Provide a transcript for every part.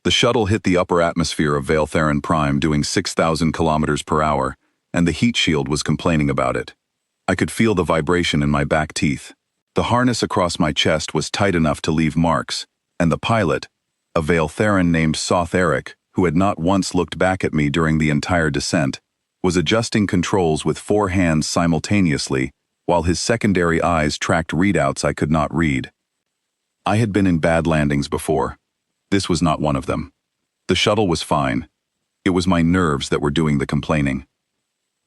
The shuttle hit the upper atmosphere of Vale Theron Prime doing 6,000 kilometers per hour, and the heat shield was complaining about it. I could feel the vibration in my back teeth. The harness across my chest was tight enough to leave marks, and the pilot, a Vale Theron named Soth Eric, who had not once looked back at me during the entire descent, was adjusting controls with 4 hands simultaneously, while his secondary eyes tracked readouts I could not read. I had been in bad landings before. This was not one of them. The shuttle was fine. It was my nerves that were doing the complaining.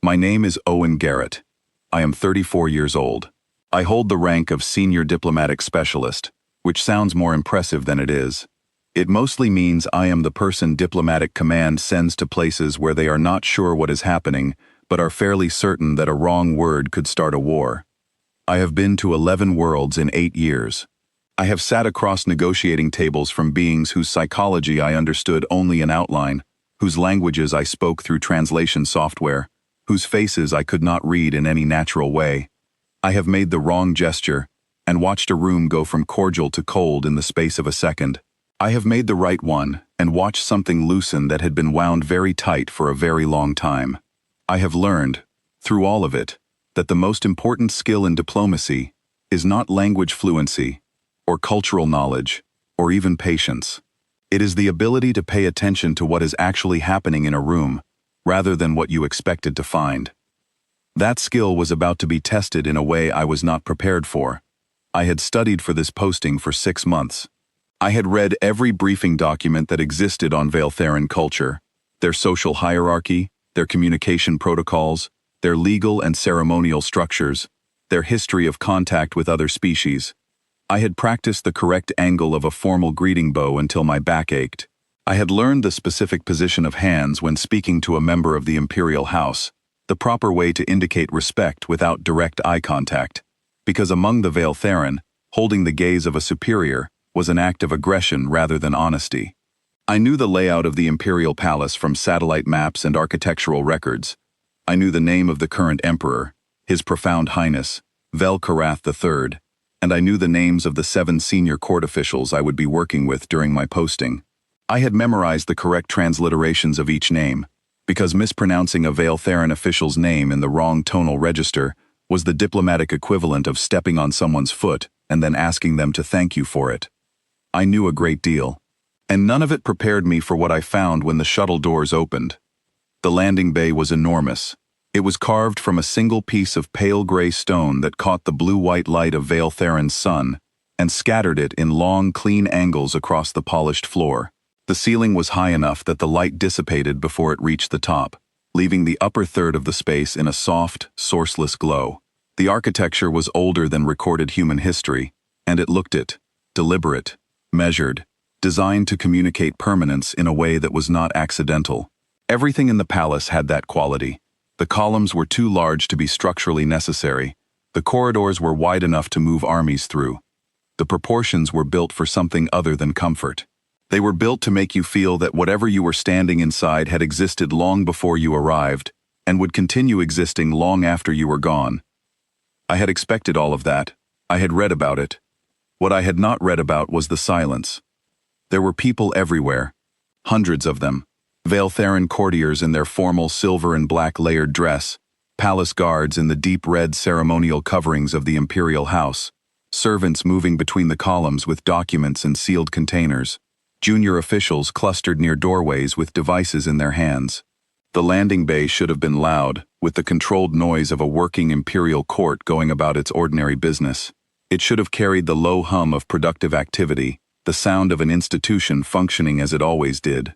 My name is Owen Garrett. I am 34 years old. I hold the rank of Senior Diplomatic Specialist, which sounds more impressive than it is. It mostly means I am the person Diplomatic Command sends to places where they are not sure what is happening, but are fairly certain that a wrong word could start a war. I have been to 11 worlds in 8 years. I have sat across negotiating tables from beings whose psychology I understood only in outline, whose languages I spoke through translation software, whose faces I could not read in any natural way. I have made the wrong gesture and watched a room go from cordial to cold in the space of a second. I have made the right one and watched something loosen that had been wound very tight for a very long time. I have learned, through all of it, that the most important skill in diplomacy is not language fluency, or cultural knowledge, or even patience. It is the ability to pay attention to what is actually happening in a room, rather than what you expected to find. That skill was about to be tested in a way I was not prepared for. I had studied for this posting for 6 months. I had read every briefing document that existed on Vale Theron culture, their social hierarchy, their communication protocols, their legal and ceremonial structures, their history of contact with other species. I had practiced the correct angle of a formal greeting bow until my back ached. I had learned the specific position of hands when speaking to a member of the Imperial House, the proper way to indicate respect without direct eye contact, because among the Vale Theron, holding the gaze of a superior was an act of aggression rather than honesty. I knew the layout of the Imperial Palace from satellite maps and architectural records. I knew the name of the current emperor, His Profound Highness, Vel Karath III, and I knew the names of the 7 senior court officials I would be working with during my posting. I had memorized the correct transliterations of each name, because mispronouncing a Vale Theron official's name in the wrong tonal register was the diplomatic equivalent of stepping on someone's foot and then asking them to thank you for it. I knew a great deal, and none of it prepared me for what I found when the shuttle doors opened. The landing bay was enormous. It was carved from a single piece of pale gray stone that caught the blue-white light of Vale Theron's sun and scattered it in long, clean angles across the polished floor. The ceiling was high enough that the light dissipated before it reached the top, leaving the upper third of the space in a soft, sourceless glow. The architecture was older than recorded human history, and it looked it, deliberate, measured, designed to communicate permanence in a way that was not accidental. Everything in the palace had that quality. The columns were too large to be structurally necessary. The corridors were wide enough to move armies through. The proportions were built for something other than comfort. They were built to make you feel that whatever you were standing inside had existed long before you arrived, and would continue existing long after you were gone. I had expected all of that. I had read about it. What I had not read about was the silence. There were people everywhere. Hundreds of them. Vale Theron courtiers in their formal silver and black layered dress, palace guards in the deep red ceremonial coverings of the Imperial House, servants moving between the columns with documents and sealed containers, junior officials clustered near doorways with devices in their hands. The landing bay should have been loud, with the controlled noise of a working imperial court going about its ordinary business. It should have carried the low hum of productive activity, the sound of an institution functioning as it always did.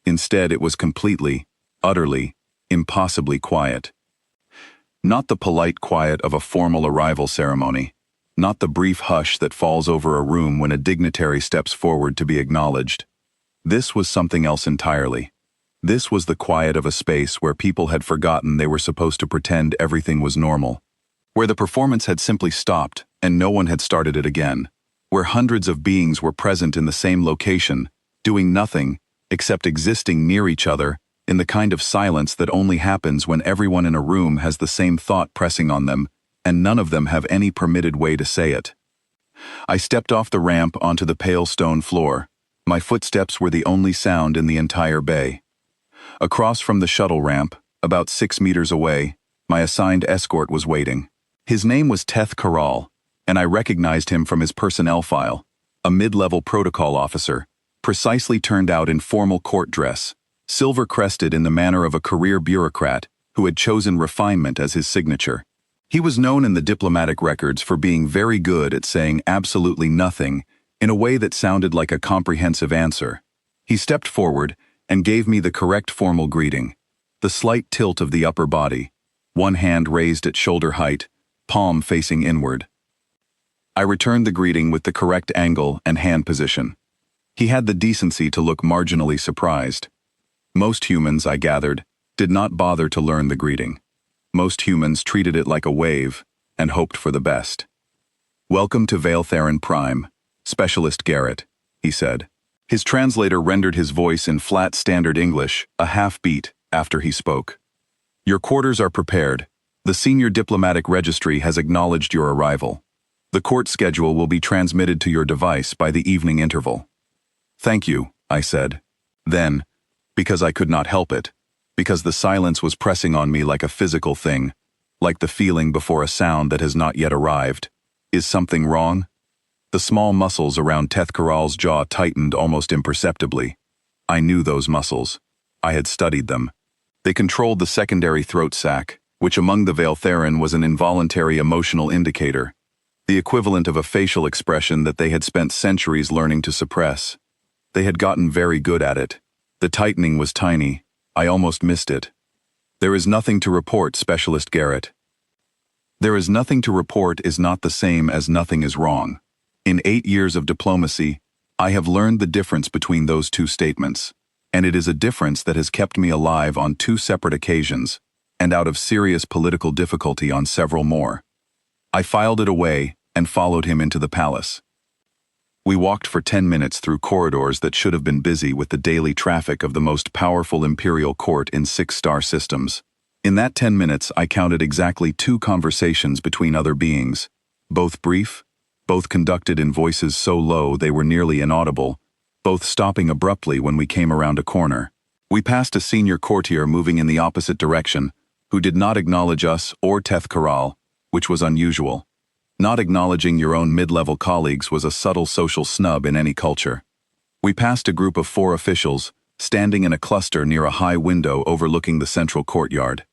Instead, it was completely, utterly, impossibly quiet. Not the polite quiet of a formal arrival ceremony, not the brief hush that falls over a room when a dignitary steps forward to be acknowledged. This was something else entirely. This was the quiet of a space where people had forgotten they were supposed to pretend everything was normal, where the performance had simply stopped and no one had started it again, where hundreds of beings were present in the same location, doing nothing except existing near each other in the kind of silence that only happens when everyone in a room has the same thought pressing on them, and none of them have any permitted way to say it. I stepped off the ramp onto the pale stone floor. My footsteps were the only sound in the entire bay. Across from the shuttle ramp, about 6 meters away, my assigned escort was waiting. His name was Teth Karal, and I recognized him from his personnel file, a mid-level protocol officer, precisely turned out in formal court dress, silver-crested in the manner of a career bureaucrat who had chosen refinement as his signature. He was known in the diplomatic records for being very good at saying absolutely nothing in a way that sounded like a comprehensive answer. He stepped forward and gave me the correct formal greeting, the slight tilt of the upper body, one hand raised at shoulder height, palm facing inward. I returned the greeting with the correct angle and hand position. He had the decency to look marginally surprised. Most humans, I gathered, did not bother to learn the greeting. Most humans treated it like a wave and hoped for the best. "Welcome to Vale Theron Prime, Specialist Garrett," he said. His translator rendered his voice in flat standard English, a half-beat, after he spoke. "Your quarters are prepared. The Senior Diplomatic Registry has acknowledged your arrival. The court schedule will be transmitted to your device by the evening interval." "Thank you," I said. Then, because I could not help it, because the silence was pressing on me like a physical thing, like the feeling before a sound that has not yet arrived, "Is something wrong?" The small muscles around Teth Karal's jaw tightened almost imperceptibly. I knew those muscles. I had studied them. They controlled the secondary throat sac, which among the Vale Theron was an involuntary emotional indicator, the equivalent of a facial expression that they had spent centuries learning to suppress. They had gotten very good at it. The tightening was tiny. I almost missed it. "There is nothing to report, Specialist Garrett." "There is nothing to report" is not the same as "nothing is wrong." In 8 years of diplomacy, I have learned the difference between those two statements, and it is a difference that has kept me alive on 2 separate occasions, and out of serious political difficulty on several more. I filed it away and followed him into the palace. We walked for 10 minutes through corridors that should have been busy with the daily traffic of the most powerful imperial court in 6-star systems. In that 10 minutes, I counted exactly 2 conversations between other beings, both brief, both conducted in voices so low they were nearly inaudible, both stopping abruptly when we came around a corner. We passed a senior courtier moving in the opposite direction, who did not acknowledge us or Teth Karal, which was unusual. Not acknowledging your own mid-level colleagues was a subtle social snub in any culture. We passed a group of 4 officials, standing in a cluster near a high window overlooking the central courtyard.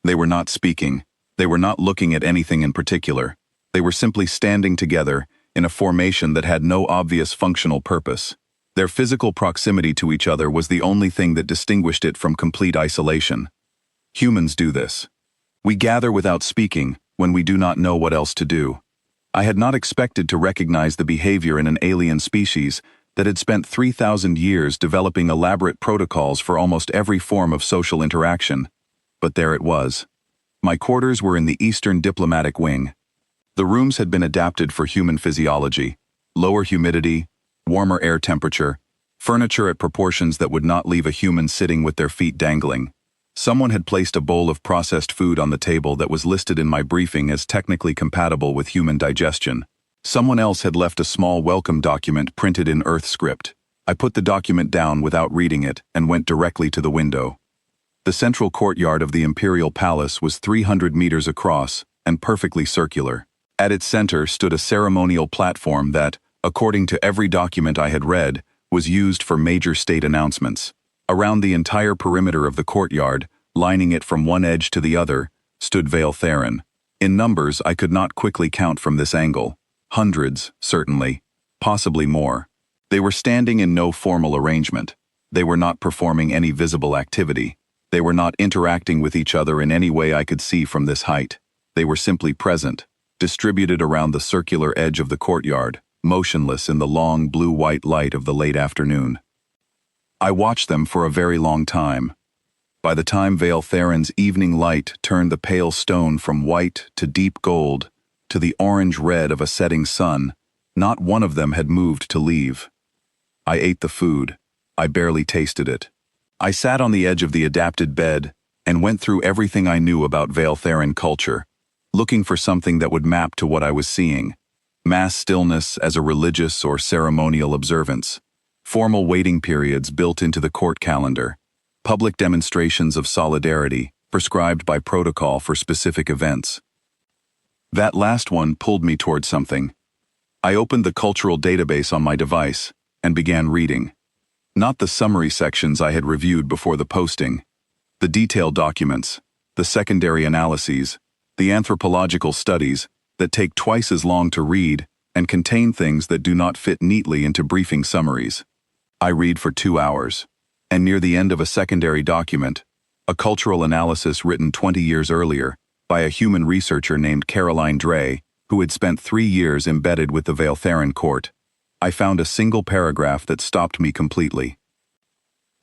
They were not speaking. They were not looking at anything in particular. They were simply standing together in a formation that had no obvious functional purpose. Their physical proximity to each other was the only thing that distinguished it from complete isolation. Humans do this. We gather without speaking when we do not know what else to do. I had not expected to recognize the behavior in an alien species that had spent 3,000 years developing elaborate protocols for almost every form of social interaction. But there it was. My quarters were in the Eastern Diplomatic Wing. The rooms had been adapted for human physiology, lower humidity, warmer air temperature, furniture at proportions that would not leave a human sitting with their feet dangling. Someone had placed a bowl of processed food on the table that was listed in my briefing as technically compatible with human digestion. Someone else had left a small welcome document printed in Earth script. I put the document down without reading it and went directly to the window. The central courtyard of the Imperial Palace was 300 meters across and perfectly circular. At its center stood a ceremonial platform that, according to every document I had read, was used for major state announcements. Around the entire perimeter of the courtyard, lining it from one edge to the other, stood Vale Theron. In numbers I could not quickly count from this angle. Hundreds, certainly, possibly more. They were standing in no formal arrangement. They were not performing any visible activity. They were not interacting with each other in any way I could see from this height. They were simply present, distributed around the circular edge of the courtyard, motionless in the long blue-white light of the late afternoon. I watched them for a very long time. By the time Vale Theron's evening light turned the pale stone from white to deep gold to the orange-red of a setting sun, not one of them had moved to leave. I ate the food. I barely tasted it. I sat on the edge of the adapted bed and went through everything I knew about Vale Theron culture, looking for something that would map to what I was seeing. Mass stillness as a religious or ceremonial observance. formal waiting periods built into the court calendar, public demonstrations of solidarity prescribed by protocol for specific events. That last one pulled me toward something. I opened the cultural database on my device and began reading. Not the summary sections I had reviewed before the posting, the detailed documents, the secondary analyses, the anthropological studies that take twice as long to read and contain things that do not fit neatly into briefing summaries. I read for 2 hours, and near the end of a secondary document, a cultural analysis written 20 years earlier by a human researcher named Caroline Dray, who had spent 3 years embedded with the Vale Theron court, I found a single paragraph that stopped me completely.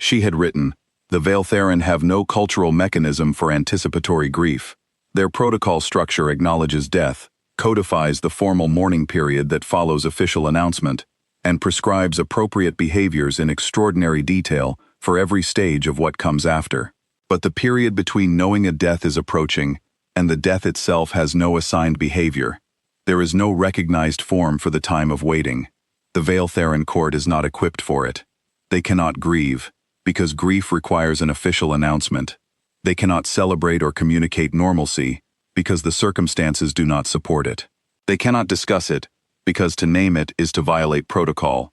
She had written, "The Vale Theron have no cultural mechanism for anticipatory grief. Their protocol structure acknowledges death, codifies the formal mourning period that follows official announcement, and prescribes appropriate behaviors in extraordinary detail for every stage of what comes after. But the period between knowing a death is approaching and the death itself has no assigned behavior. There is no recognized form for the time of waiting. The Vale Theron court is not equipped for it. They cannot grieve, because grief requires an official announcement. They cannot celebrate or communicate normalcy, because the circumstances do not support it. They cannot discuss it, because to name it is to violate protocol.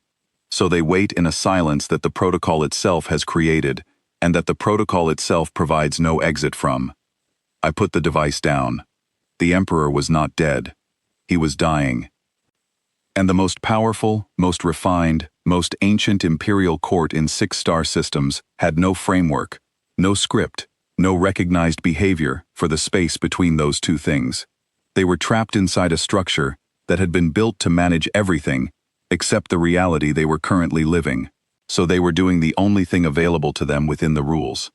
So they wait in a silence that the protocol itself has created, and that the protocol itself provides no exit from." I put the device down. The emperor was not dead. He was dying. And the most powerful, most refined, most ancient imperial court in 6-star systems had no framework, no script, no recognized behavior for the space between those two things. They were trapped inside a structure that had been built to manage everything except the reality they were currently living. So they were doing the only thing available to them within the rules.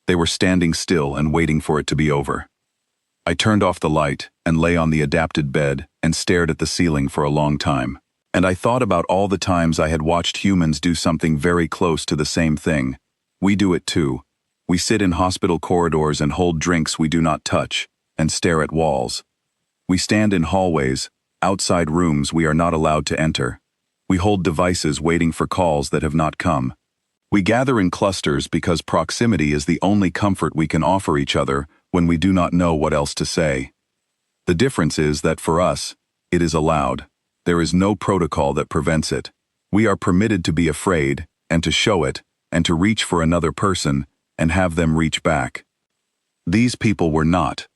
They were standing still and waiting for it to be over. I turned off the light and lay on the adapted bed and stared at the ceiling for a long time. And I thought about all the times I had watched humans do something very close to the same thing. We do it too. We sit in hospital corridors and hold drinks we do not touch, and stare at walls. We stand in hallways, outside rooms we are not allowed to enter. We hold devices waiting for calls that have not come. We gather in clusters because proximity is the only comfort we can offer each other when we do not know what else to say. The difference is that for us, it is allowed. There is no protocol that prevents it. We are permitted to be afraid, and to show it, and to reach for another person, and have them reach back. These people were not.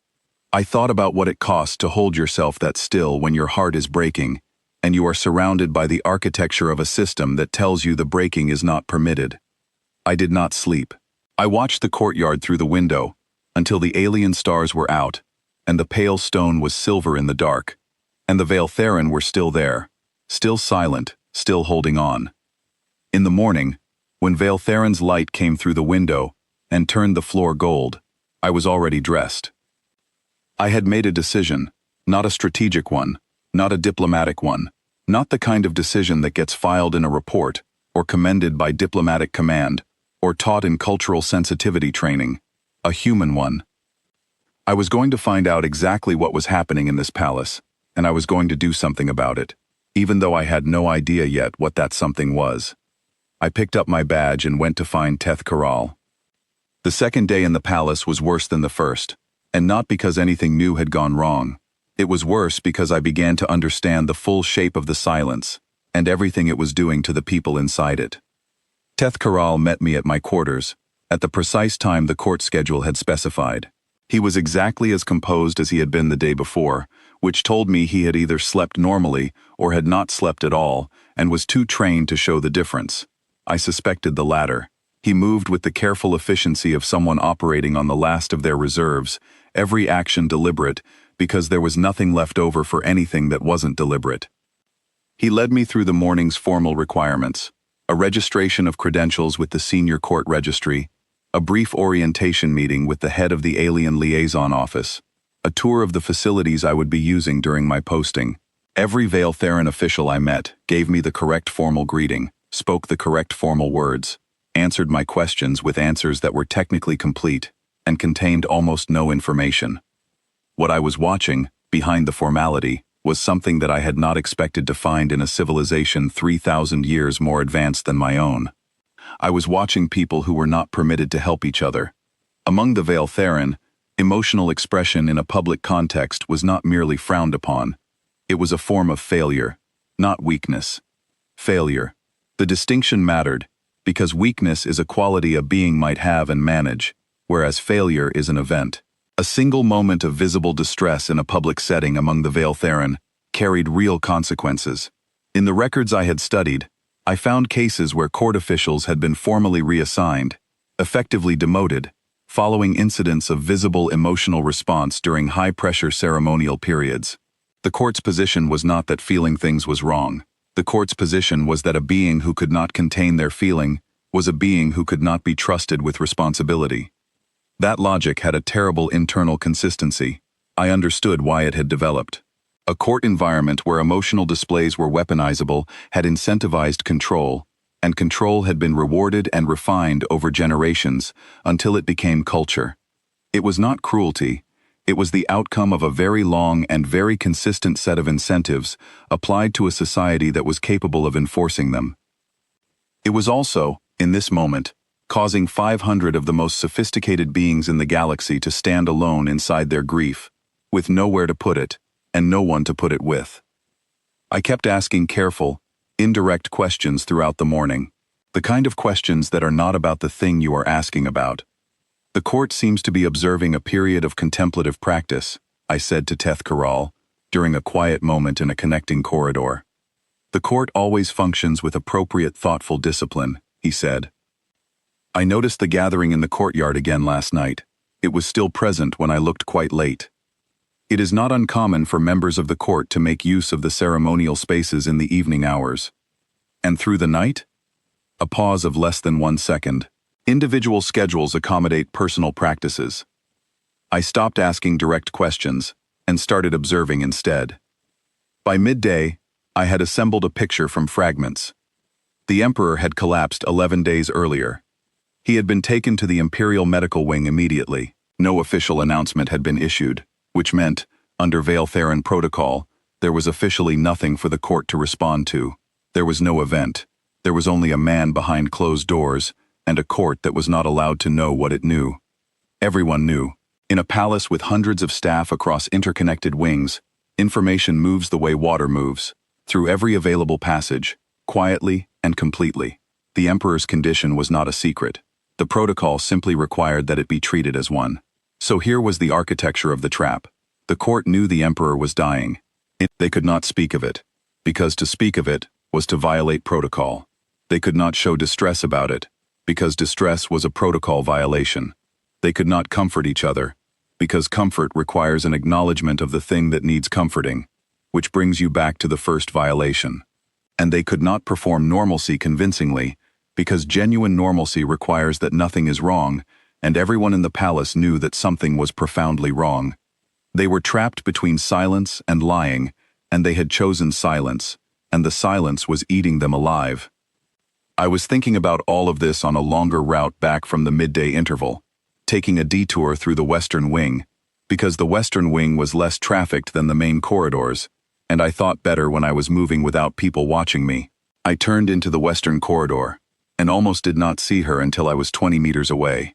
I thought about what it costs to hold yourself that still when your heart is breaking, and you are surrounded by the architecture of a system that tells you the breaking is not permitted. I did not sleep. I watched the courtyard through the window until the alien stars were out, and the pale stone was silver in the dark, and the Vale Theron were still there, still silent, still holding on. In the morning, when Vale Theron's light came through the window and turned the floor gold, I was already dressed. I had made a decision, not a strategic one, not a diplomatic one, not the kind of decision that gets filed in a report, or commended by diplomatic command, or taught in cultural sensitivity training, a human one. I was going to find out exactly what was happening in this palace, and I was going to do something about it, even though I had no idea yet what that something was. I picked up my badge and went to find Teth Karal. The second day in the palace was worse than the first, and not because anything new had gone wrong. It was worse because I began to understand the full shape of the silence, and everything it was doing to the people inside it. Teth Karal met me at my quarters, at the precise time the court schedule had specified. He was exactly as composed as he had been the day before, which told me he had either slept normally or had not slept at all, and was too trained to show the difference. I suspected the latter. He moved with the careful efficiency of someone operating on the last of their reserves, every action deliberate, because there was nothing left over for anything that wasn't deliberate. He led me through the morning's formal requirements, a registration of credentials with the senior court registry, a brief orientation meeting with the head of the Alien Liaison Office, a tour of the facilities I would be using during my posting. Every Vale Theron official I met gave me the correct formal greeting, spoke the correct formal words, answered my questions with answers that were technically complete, and contained almost no information. What I was watching, behind the formality, was something that I had not expected to find in a civilization 3,000 years more advanced than my own. I was watching people who were not permitted to help each other. Among the Vale Therin, emotional expression in a public context was not merely frowned upon. It was a form of failure, not weakness. Failure. The distinction mattered, because weakness is a quality a being might have and manage, whereas failure is an event. A single moment of visible distress in a public setting among the Vale Therin carried real consequences. In the records I had studied, I found cases where court officials had been formally reassigned, effectively demoted, following incidents of visible emotional response during high-pressure ceremonial periods. The court's position was not that feeling things was wrong. The court's position was that a being who could not contain their feeling was a being who could not be trusted with responsibility. That logic had a terrible internal consistency. I understood why it had developed. A court environment where emotional displays were weaponizable had incentivized control, and control had been rewarded and refined over generations until it became culture. It was not cruelty. It was the outcome of a very long and very consistent set of incentives applied to a society that was capable of enforcing them. It was also, in this moment, causing 500 of the most sophisticated beings in the galaxy to stand alone inside their grief, with nowhere to put it, and no one to put it with. I kept asking careful, indirect questions throughout the morning, the kind of questions that are not about the thing you are asking about. The court seems to be observing a period of contemplative practice, I said to Teth Karal, during a quiet moment in a connecting corridor. The court always functions with appropriate thoughtful discipline, he said. I noticed the gathering in the courtyard again last night. It was still present when I looked quite late. It is not uncommon for members of the court to make use of the ceremonial spaces in the evening hours. And through the night? A pause of less than 1 second. Individual schedules accommodate personal practices. I stopped asking direct questions and started observing instead. By midday, I had assembled a picture from fragments. The Emperor had collapsed 11 days earlier. He had been taken to the Imperial Medical Wing immediately. No official announcement had been issued, which meant, under Vale Therin protocol, there was officially nothing for the court to respond to. There was no event. There was only a man behind closed doors, and a court that was not allowed to know what it knew. Everyone knew. In a palace with hundreds of staff across interconnected wings, information moves the way water moves, through every available passage, quietly and completely. The Emperor's condition was not a secret. The protocol simply required that it be treated as one. So here was the architecture of the trap. The court knew the Emperor was dying. They could not speak of it, because to speak of it was to violate protocol. They could not show distress about it, because distress was a protocol violation. They could not comfort each other, because comfort requires an acknowledgement of the thing that needs comforting, which brings you back to the first violation. And they could not perform normalcy convincingly, because genuine normalcy requires that nothing is wrong, and everyone in the palace knew that something was profoundly wrong. They were trapped between silence and lying, and they had chosen silence, and the silence was eating them alive. I was thinking about all of this on a longer route back from the midday interval, taking a detour through the Western Wing, because the Western Wing was less trafficked than the main corridors, and I thought better when I was moving without people watching me. I turned into the Western Corridor, and almost did not see her until I was 20 meters away.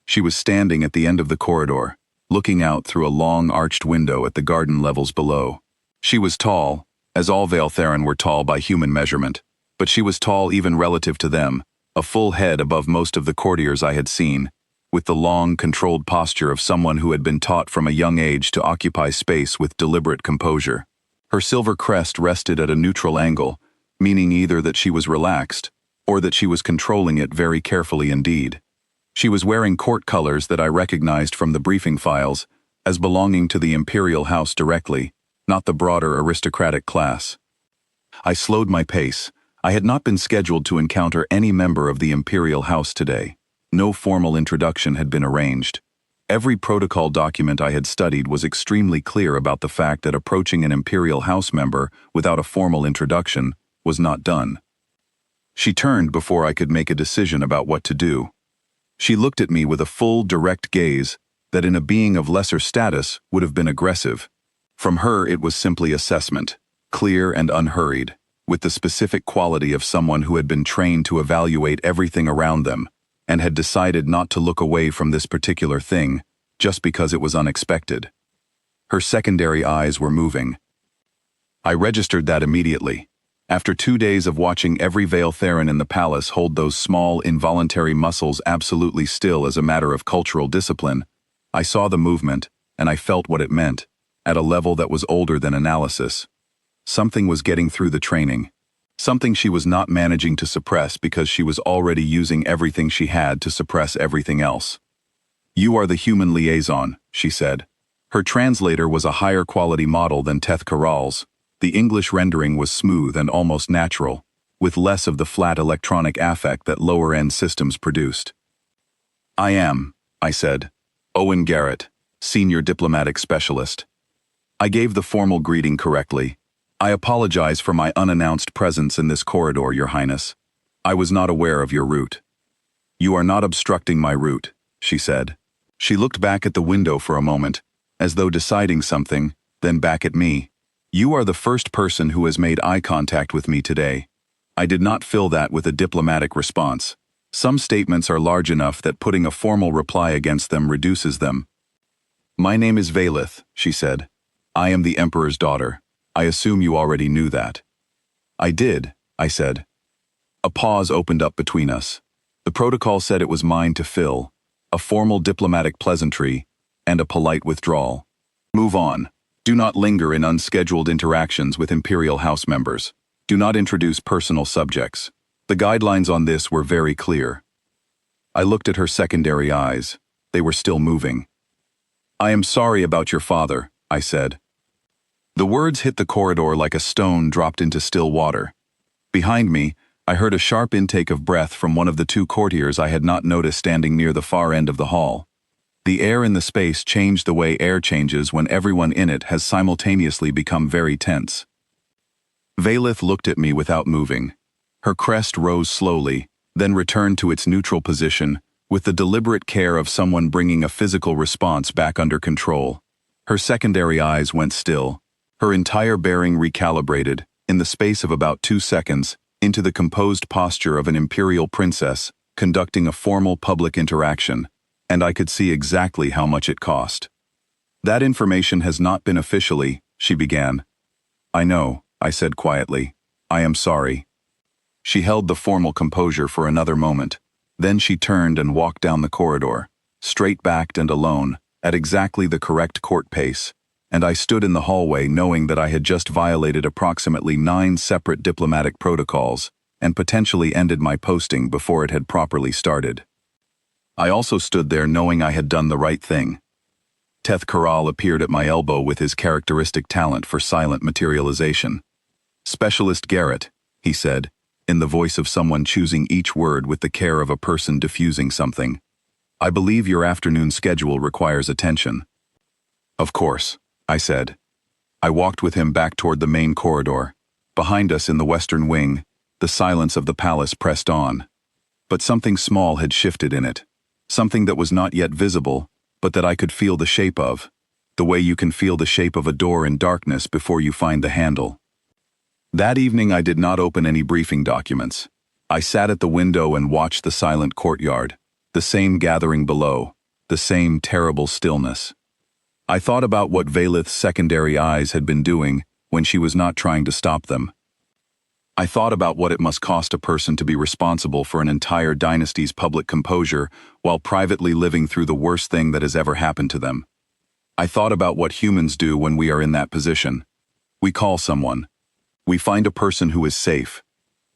She was standing at the end of the corridor, looking out through a long arched window at the garden levels below. She was tall, as all Vale Therin were tall by human measurement, but she was tall even relative to them, a full head above most of the courtiers I had seen, with the long, controlled posture of someone who had been taught from a young age to occupy space with deliberate composure. Her silver crest rested at a neutral angle, meaning either that she was relaxed, or that she was controlling it very carefully indeed. She was wearing court colors that I recognized from the briefing files as belonging to the Imperial House directly, not the broader aristocratic class. I slowed my pace. I had not been scheduled to encounter any member of the Imperial House today. No formal introduction had been arranged. Every protocol document I had studied was extremely clear about the fact that approaching an Imperial House member without a formal introduction was not done. She turned before I could make a decision about what to do. She looked at me with a full, direct gaze that in a being of lesser status would have been aggressive. From her it was simply assessment, clear and unhurried, with the specific quality of someone who had been trained to evaluate everything around them, and had decided not to look away from this particular thing, just because it was unexpected. Her secondary eyes were moving. I registered that immediately. After 2 days of watching every Vale Theron in the palace hold those small, involuntary muscles absolutely still as a matter of cultural discipline, I saw the movement, and I felt what it meant, at a level that was older than analysis. Something was getting through the training. Something she was not managing to suppress because she was already using everything she had to suppress everything else. "You are the human liaison," she said. Her translator was a higher quality model than Teth Karal's. The English rendering was smooth and almost natural, with less of the flat electronic affect that lower-end systems produced. "I am," I said, "Owen Garrett, Senior Diplomatic Specialist." I gave the formal greeting correctly. "I apologize for my unannounced presence in this corridor, Your Highness. I was not aware of your route." "You are not obstructing my route," she said. She looked back at the window for a moment, as though deciding something, then back at me. "You are the first person who has made eye contact with me today." I did not fill that with a diplomatic response. Some statements are large enough that putting a formal reply against them reduces them. "My name is Valeth," she said. "I am the Emperor's daughter. I assume you already knew that." "I did," I said. A pause opened up between us. The protocol said it was mine to fill, a formal diplomatic pleasantry, and a polite withdrawal. "Move on. Do not linger in unscheduled interactions with Imperial House members. Do not introduce personal subjects. The guidelines on this were very clear." I looked at her secondary eyes. They were still moving. "I am sorry about your father," I said. The words hit the corridor like a stone dropped into still water. Behind me, I heard a sharp intake of breath from one of the 2 courtiers I had not noticed standing near the far end of the hall. The air in the space changed the way air changes when everyone in it has simultaneously become very tense. Valeth looked at me without moving. Her crest rose slowly, then returned to its neutral position, with the deliberate care of someone bringing a physical response back under control. Her secondary eyes went still, her entire bearing recalibrated, in the space of about 2 seconds, into the composed posture of an imperial princess conducting a formal public interaction, and I could see exactly how much it cost. "That information has not been officially," she began. "I know," I said quietly. "I am sorry." She held the formal composure for another moment. Then she turned and walked down the corridor, straight-backed and alone, at exactly the correct court pace, and I stood in the hallway knowing that I had just violated approximately 9 separate diplomatic protocols and potentially ended my posting before it had properly started. I also stood there knowing I had done the right thing. Teth Karal appeared at my elbow with his characteristic talent for silent materialization. "Specialist Garrett," he said, in the voice of someone choosing each word with the care of a person diffusing something. "I believe your afternoon schedule requires attention." "Of course," I said. I walked with him back toward the main corridor. Behind us in the western wing, the silence of the palace pressed on. But something small had shifted in it. Something that was not yet visible, but that I could feel the shape of. The way you can feel the shape of a door in darkness before you find the handle. That evening I did not open any briefing documents. I sat at the window and watched the silent courtyard, the same gathering below, the same terrible stillness. I thought about what Valeth's secondary eyes had been doing when she was not trying to stop them. I thought about what it must cost a person to be responsible for an entire dynasty's public composure while privately living through the worst thing that has ever happened to them. I thought about what humans do when we are in that position. We call someone. We find a person who is safe.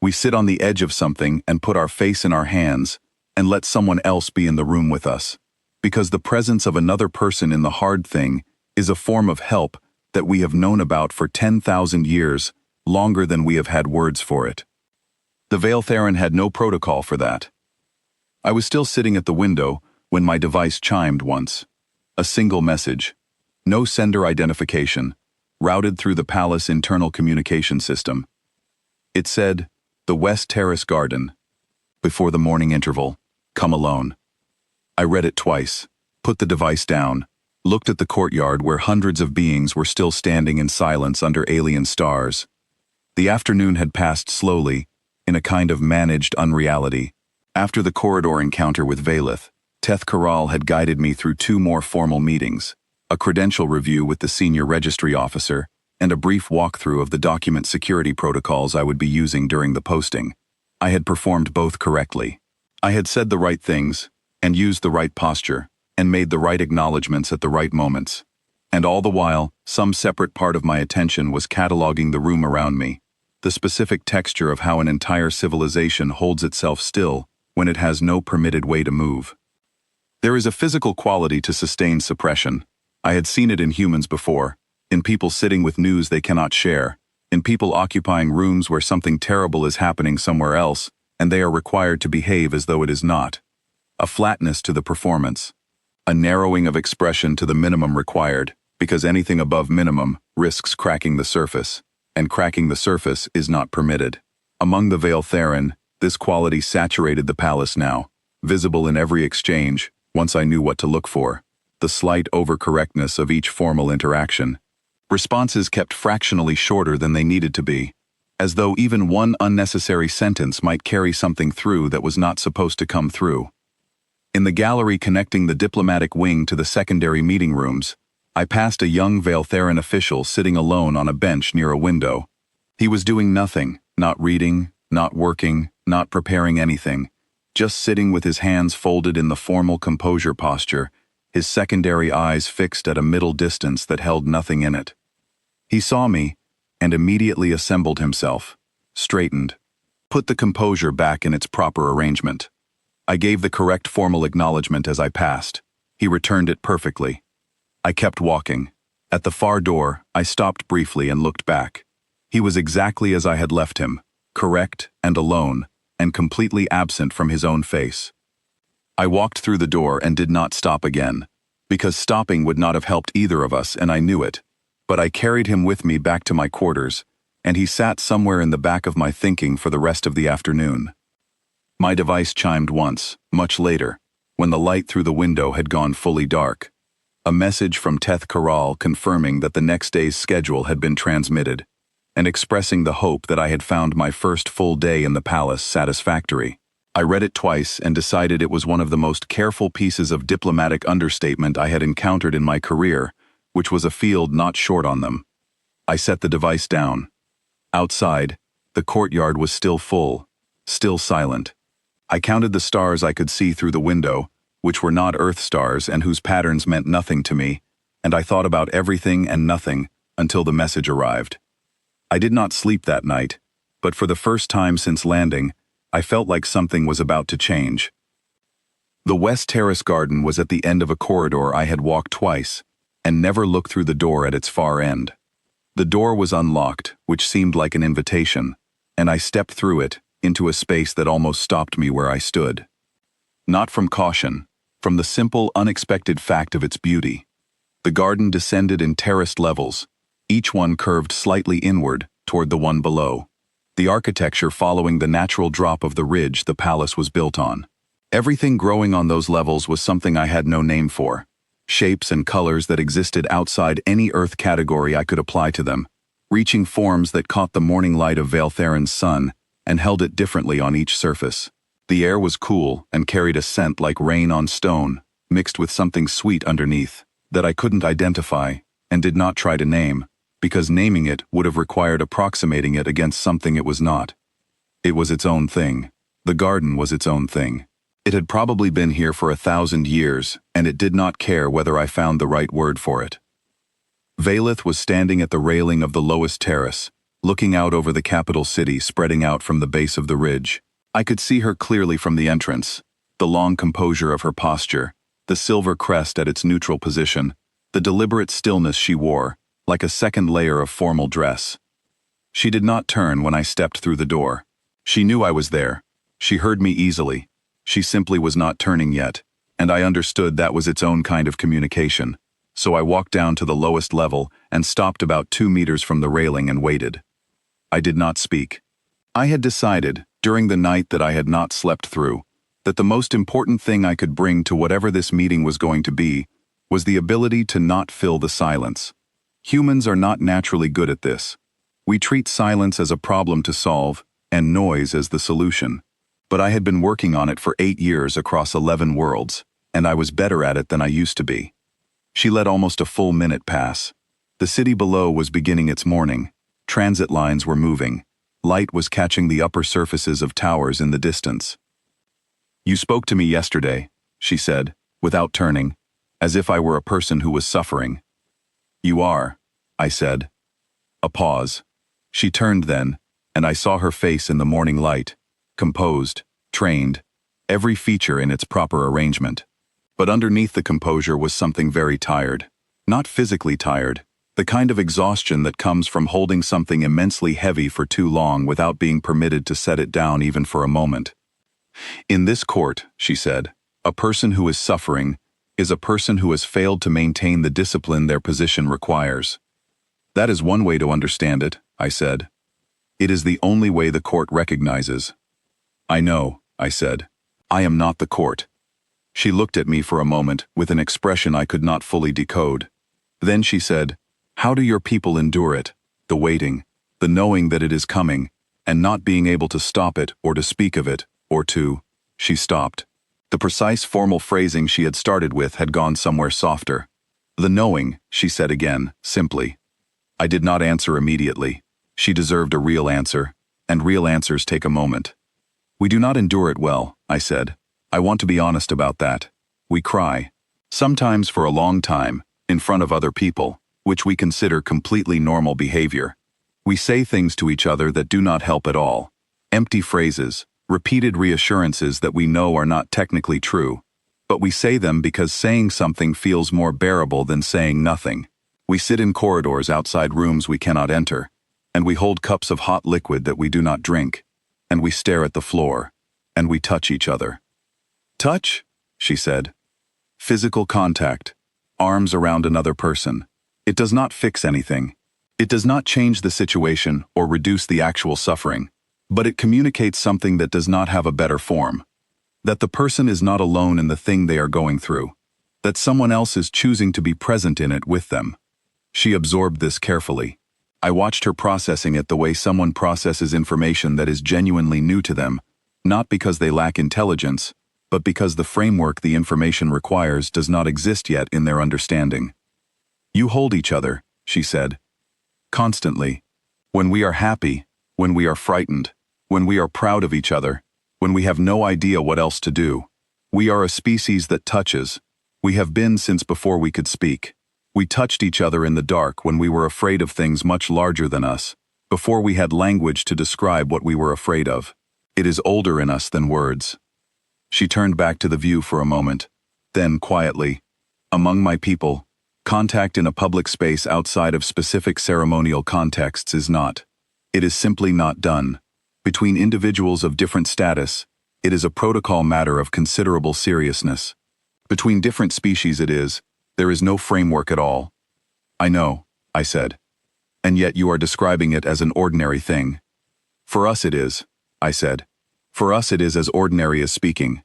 We sit on the edge of something and put our face in our hands and let someone else be in the room with us. Because the presence of another person in the hard thing is a form of help that we have known about for 10,000 years, longer than we have had words for it. The Vale Theron had no protocol for that. I was still sitting at the window when my device chimed once. A single message. No sender identification, routed through the palace internal communication system. It said, "The West Terrace Garden. Before the morning interval. Come alone." I read it twice, put the device down, looked at the courtyard where hundreds of beings were still standing in silence under alien stars. The afternoon had passed slowly, in a kind of managed unreality. After the corridor encounter with Vaelith, Teth Karal had guided me through 2 more formal meetings, a credential review with the senior registry officer, and a brief walkthrough of the document security protocols I would be using during the posting. I had performed both correctly. I had said the right things, and used the right posture, and made the right acknowledgements at the right moments. And all the while, some separate part of my attention was cataloging the room around me, the specific texture of how an entire civilization holds itself still when it has no permitted way to move. There is a physical quality to sustained suppression. I had seen it in humans before, in people sitting with news they cannot share, in people occupying rooms where something terrible is happening somewhere else, and they are required to behave as though it is not. A flatness to the performance. A narrowing of expression to the minimum required, because anything above minimum risks cracking the surface, and cracking the surface is not permitted. Among the Vale Therin, this quality saturated the palace now, visible in every exchange, once I knew what to look for. The slight overcorrectness of each formal interaction. Responses kept fractionally shorter than they needed to be, as though even one unnecessary sentence might carry something through that was not supposed to come through. In the gallery connecting the diplomatic wing to the secondary meeting rooms, I passed a young Vale Therin official sitting alone on a bench near a window. He was doing nothing, not reading, not working, not preparing anything, just sitting with his hands folded in the formal composure posture, his secondary eyes fixed at a middle distance that held nothing in it. He saw me, and immediately assembled himself, straightened, put the composure back in its proper arrangement. I gave the correct formal acknowledgement as I passed. He returned it perfectly. I kept walking. At the far door, I stopped briefly and looked back. He was exactly as I had left him, correct and alone, and completely absent from his own face. I walked through the door and did not stop again, because stopping would not have helped either of us, and I knew it. But I carried him with me back to my quarters, and he sat somewhere in the back of my thinking for the rest of the afternoon. My device chimed once, much later, when the light through the window had gone fully dark. A message from Teth Karal confirming that the next day's schedule had been transmitted, and expressing the hope that I had found my first full day in the palace satisfactory. I read it twice and decided it was one of the most careful pieces of diplomatic understatement I had encountered in my career, which was a field not short on them. I set the device down. Outside, the courtyard was still full, still silent. I counted the stars I could see through the window, which were not Earth stars and whose patterns meant nothing to me, and I thought about everything and nothing until the message arrived. I did not sleep that night, but for the first time since landing, I felt like something was about to change. The West Terrace garden was at the end of a corridor I had walked twice, and never looked through the door at its far end. The door was unlocked, which seemed like an invitation, and I stepped through it, into a space that almost stopped me where I stood. Not from caution, from the simple, unexpected fact of its beauty. The garden descended in terraced levels, each one curved slightly inward toward the one below, the architecture following the natural drop of the ridge the palace was built on. Everything growing on those levels was something I had no name for, shapes and colors that existed outside any Earth category I could apply to them, reaching forms that caught the morning light of Vale Therin's sun and held it differently on each surface. The air was cool and carried a scent like rain on stone, mixed with something sweet underneath, that I couldn't identify and did not try to name, because naming it would have required approximating it against something it was not. It was its own thing. The garden was its own thing. It had probably been here for 1,000 years, and it did not care whether I found the right word for it. Vaelith was standing at the railing of the lowest terrace, looking out over the capital city spreading out from the base of the ridge. I could see her clearly from the entrance, the long composure of her posture, the silver crest at its neutral position, the deliberate stillness she wore, like a second layer of formal dress. She did not turn when I stepped through the door. She knew I was there. She heard me easily. She simply was not turning yet, and I understood that was its own kind of communication. So I walked down to the lowest level and stopped about 2 meters from the railing and waited. I did not speak. I had decided, during the night that I had not slept through, that the most important thing I could bring to whatever this meeting was going to be was the ability to not fill the silence. Humans are not naturally good at this. We treat silence as a problem to solve and noise as the solution. But I had been working on it for 8 years across 11 worlds, and I was better at it than I used to be. She let almost a full minute pass. The city below was beginning its morning. Transit lines were moving. Light was catching the upper surfaces of towers in the distance. "You spoke to me yesterday," she said, without turning, as if I were a person who was suffering. "You are," I said. A pause. She turned then, and I saw her face in the morning light, composed, trained, every feature in its proper arrangement. But underneath the composure was something very tired. Not physically tired, the kind of exhaustion that comes from holding something immensely heavy for too long without being permitted to set it down even for a moment. "In this court," she said, "a person who is suffering is a person who has failed to maintain the discipline their position requires." "That is one way to understand it," I said. "It is the only way the court recognizes." "I know," I said. "I am not the court." She looked at me for a moment with an expression I could not fully decode. Then she said, "How do your people endure it? The waiting, the knowing that it is coming, and not being able to stop it or to speak of it, or to—" She stopped. The precise formal phrasing she had started with had gone somewhere softer. "The knowing," she said again, simply. I did not answer immediately. She deserved a real answer, and real answers take a moment. "We do not endure it well," I said. "I want to be honest about that. We cry. Sometimes for a long time, in front of other people, which we consider completely normal behavior. We say things to each other that do not help at all. Empty phrases, repeated reassurances that we know are not technically true. But we say them because saying something feels more bearable than saying nothing. We sit in corridors outside rooms we cannot enter, and we hold cups of hot liquid that we do not drink, and we stare at the floor, and we touch each other." "Touch?" she said. "Physical contact, arms around another person. It does not fix anything. It does not change the situation or reduce the actual suffering, but it communicates something that does not have a better form. That the person is not alone in the thing they are going through. That someone else is choosing to be present in it with them." She absorbed this carefully. I watched her processing it the way someone processes information that is genuinely new to them, not because they lack intelligence, but because the framework the information requires does not exist yet in their understanding. "You hold each other," she said. "Constantly. When we are happy, when we are frightened, when we are proud of each other, when we have no idea what else to do. We are a species that touches. We have been since before we could speak. We touched each other in the dark when we were afraid of things much larger than us, before we had language to describe what we were afraid of. It is older in us than words." She turned back to the view for a moment. Then, quietly, "Among my people, contact in a public space outside of specific ceremonial contexts is not. It is simply not done. Between individuals of different status, it is a protocol matter of considerable seriousness. Between different species there is no framework at all." "I know," I said. "And yet you are describing it as an ordinary thing." "For us it is," I said. "For us it is as ordinary as speaking."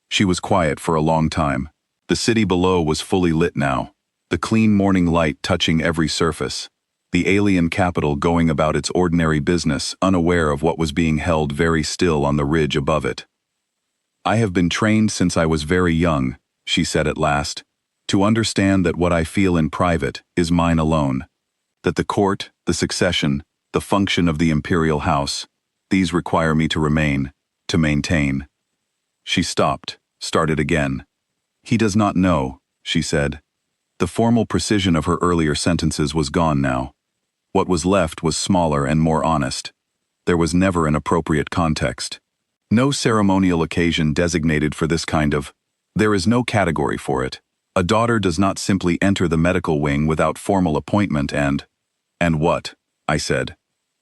She was quiet for a long time. The city below was fully lit now, the clean morning light touching every surface, the alien capital going about its ordinary business, unaware of what was being held very still on the ridge above it. "I have been trained since I was very young," she said at last, "to understand that what I feel in private is mine alone. That the court, the succession, the function of the imperial house, these require me to remain, to maintain." She stopped, started again. "He does not know," she said. The formal precision of her earlier sentences was gone now. What was left was smaller and more honest. There was never an appropriate context. No ceremonial occasion designated for this kind of. There is no category for it. A daughter does not simply enter the medical wing without formal appointment and what?" I said.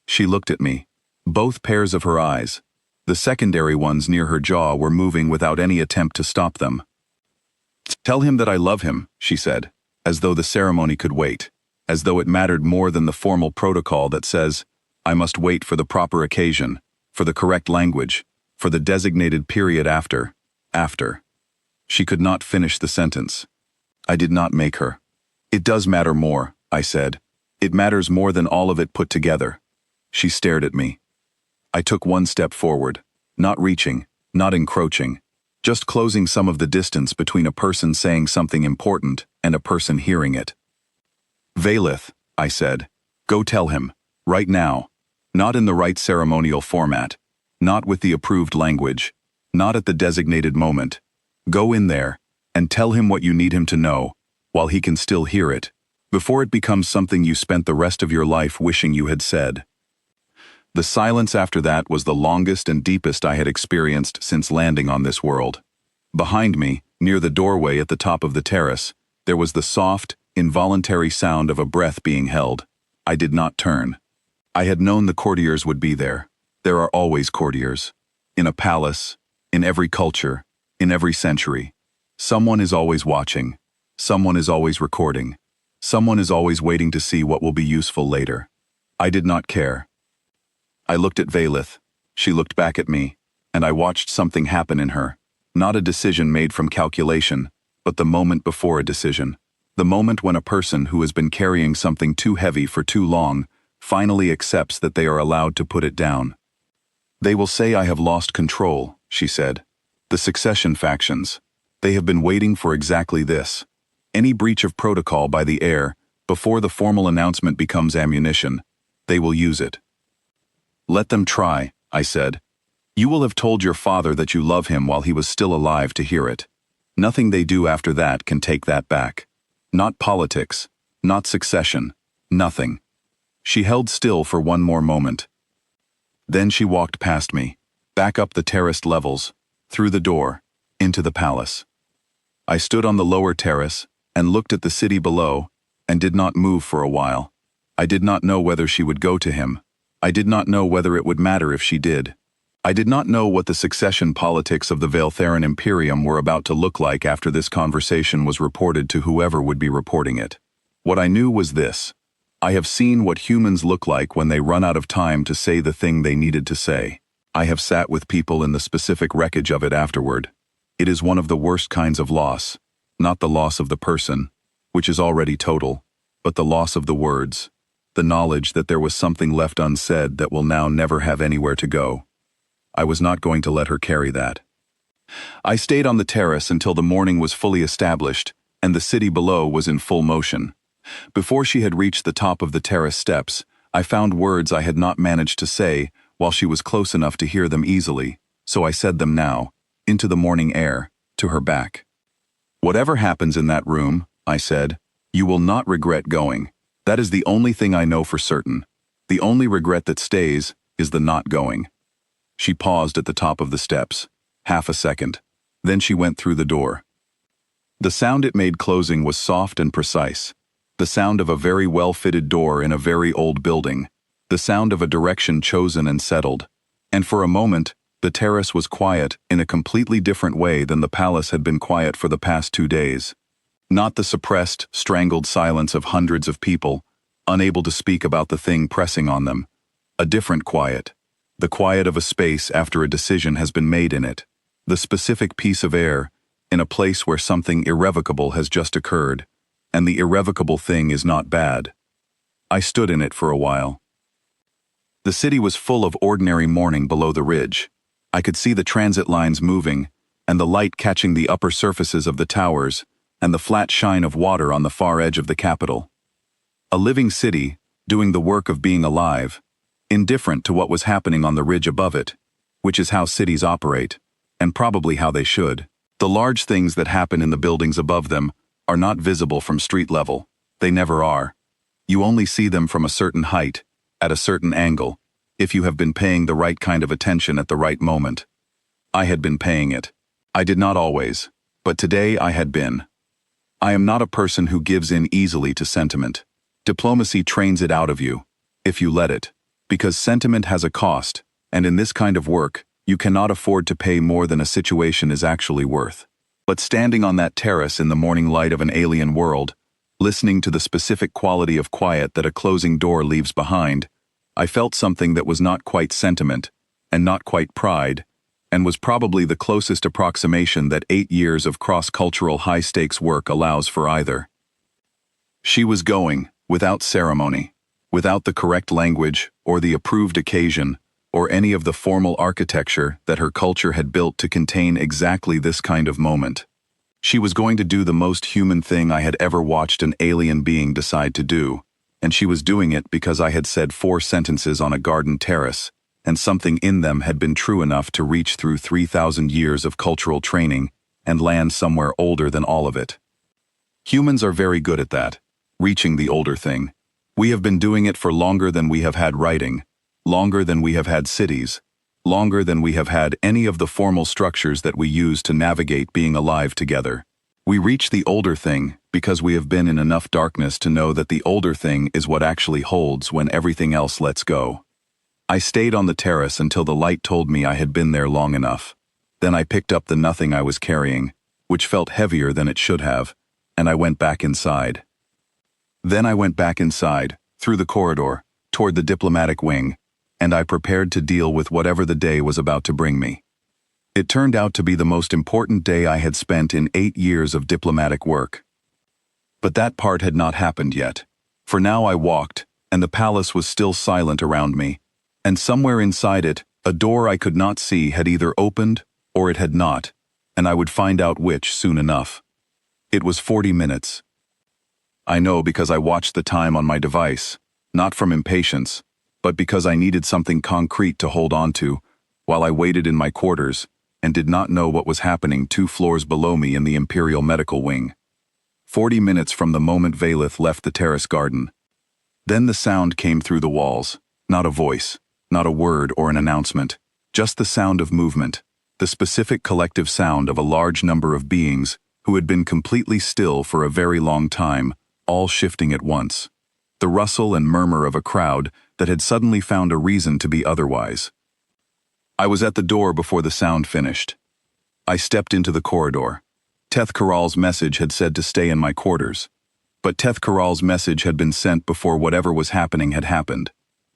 She looked at me. Both pairs of her eyes, the secondary ones near her jaw, were moving without any attempt to stop them. "Tell him that I love him," she said, as though the ceremony could wait, as though it mattered more than the formal protocol that says, "I must wait for the proper occasion, for the correct language, for the designated period after." She could not finish the sentence. I did not make her. It does matter more, I said. It matters more than all of it put together. She stared at me. I took one step forward, not reaching, not encroaching, just closing some of the distance between a person saying something important and a person hearing it. Vaelith, I said, go tell him, right now, not in the right ceremonial format, not with the approved language, not at the designated moment. Go in there and tell him what you need him to know, while he can still hear it, before it becomes something you spent the rest of your life wishing you had said. The silence after that was the longest and deepest I had experienced since landing on this world. Behind me, near the doorway at the top of the terrace, there was the soft, involuntary sound of a breath being held. I did not turn. I had known the courtiers would be there. There are always courtiers. In a palace, in every culture, in every century. Someone is always watching. Someone is always recording. Someone is always waiting to see what will be useful later. I did not care. I looked at Vaelith. She looked back at me, and I watched something happen in her. Not a decision made from calculation, but the moment before a decision. The moment when a person who has been carrying something too heavy for too long finally accepts that they are allowed to put it down. They will say I have lost control, she said. The succession factions. They have been waiting for exactly this. Any breach of protocol by the heir, before the formal announcement becomes ammunition, they will use it. Let them try, I said. You will have told your father that you love him while he was still alive to hear it. Nothing they do after that can take that back. Not politics, not succession, nothing. She held still for one more moment. Then she walked past me, back up the terraced levels, through the door, into the palace. I stood on the lower terrace and looked at the city below and did not move for a while. I did not know whether she would go to him. I did not know whether it would matter if she did. I did not know what the succession politics of the Vaeltheran Imperium were about to look like after this conversation was reported to whoever would be reporting it. What I knew was this. I have seen what humans look like when they run out of time to say the thing they needed to say. I have sat with people in the specific wreckage of it afterward. It is one of the worst kinds of loss, not the loss of the person, which is already total, but the loss of the words, the knowledge that there was something left unsaid that will now never have anywhere to go. I was not going to let her carry that. I stayed on the terrace until the morning was fully established and the city below was in full motion. Before she had reached the top of the terrace steps, I found words I had not managed to say while she was close enough to hear them easily, so I said them now, into the morning air, to her back. Whatever happens in that room, I said, you will not regret going. That is the only thing I know for certain. The only regret that stays is the not going. She paused at the top of the steps, half a second. Then she went through the door. The sound it made closing was soft and precise. The sound of a very well-fitted door in a very old building. The sound of a direction chosen and settled. And for a moment, the terrace was quiet in a completely different way than the palace had been quiet for the past 2 days. Not the suppressed, strangled silence of hundreds of people, unable to speak about the thing pressing on them. A different quiet. The quiet of a space after a decision has been made in it. The specific piece of air, in a place where something irrevocable has just occurred, and the irrevocable thing is not bad. I stood in it for a while. The city was full of ordinary morning below the ridge. I could see the transit lines moving, and the light catching the upper surfaces of the towers, and the flat shine of water on the far edge of the capital. A living city, doing the work of being alive, indifferent to what was happening on the ridge above it, which is how cities operate, and probably how they should. The large things that happen in the buildings above them are not visible from street level. They never are. You only see them from a certain height, at a certain angle, if you have been paying the right kind of attention at the right moment. I had been paying it. I did not always, but today I had been. I am not a person who gives in easily to sentiment. Diplomacy trains it out of you, if you let it. Because sentiment has a cost, and in this kind of work, you cannot afford to pay more than a situation is actually worth. But standing on that terrace in the morning light of an alien world, listening to the specific quality of quiet that a closing door leaves behind, I felt something that was not quite sentiment, and not quite pride, and was probably the closest approximation that 8 years of cross-cultural high-stakes work allows for either. She was going, without ceremony, without the correct language or the approved occasion, or any of the formal architecture that her culture had built to contain exactly this kind of moment. She was going to do the most human thing I had ever watched an alien being decide to do, and she was doing it because I had said 4 sentences on a garden terrace, and something in them had been true enough to reach through 3,000 years of cultural training and land somewhere older than all of it. Humans are very good at that, reaching the older thing. We have been doing it for longer than we have had writing, longer than we have had cities, longer than we have had any of the formal structures that we use to navigate being alive together. We reach the older thing because we have been in enough darkness to know that the older thing is what actually holds when everything else lets go. I stayed on the terrace until the light told me I had been there long enough. Then I picked up the nothing I was carrying, which felt heavier than it should have, and I went back inside. Then I went back inside, through the corridor, toward the diplomatic wing, and I prepared to deal with whatever the day was about to bring me. It turned out to be the most important day I had spent in 8 years of diplomatic work. But that part had not happened yet, for now I walked, and the palace was still silent around me, and somewhere inside it, a door I could not see had either opened or it had not, and I would find out which soon enough. It was 40 minutes. I know because I watched the time on my device, not from impatience, but because I needed something concrete to hold on to while I waited in my quarters and did not know what was happening 2 floors below me in the Imperial Medical Wing. 40 minutes from the moment Vaelith left the terrace garden. Then the sound came through the walls, not a voice, not a word or an announcement, just the sound of movement, the specific collective sound of a large number of beings who had been completely still for a very long time, all shifting at once. The rustle and murmur of a crowd that had suddenly found a reason to be otherwise. I was at the door before the sound finished. I stepped into the corridor. Teth Karal's message had said to stay in my quarters. But Teth Karal's message had been sent before whatever was happening had happened,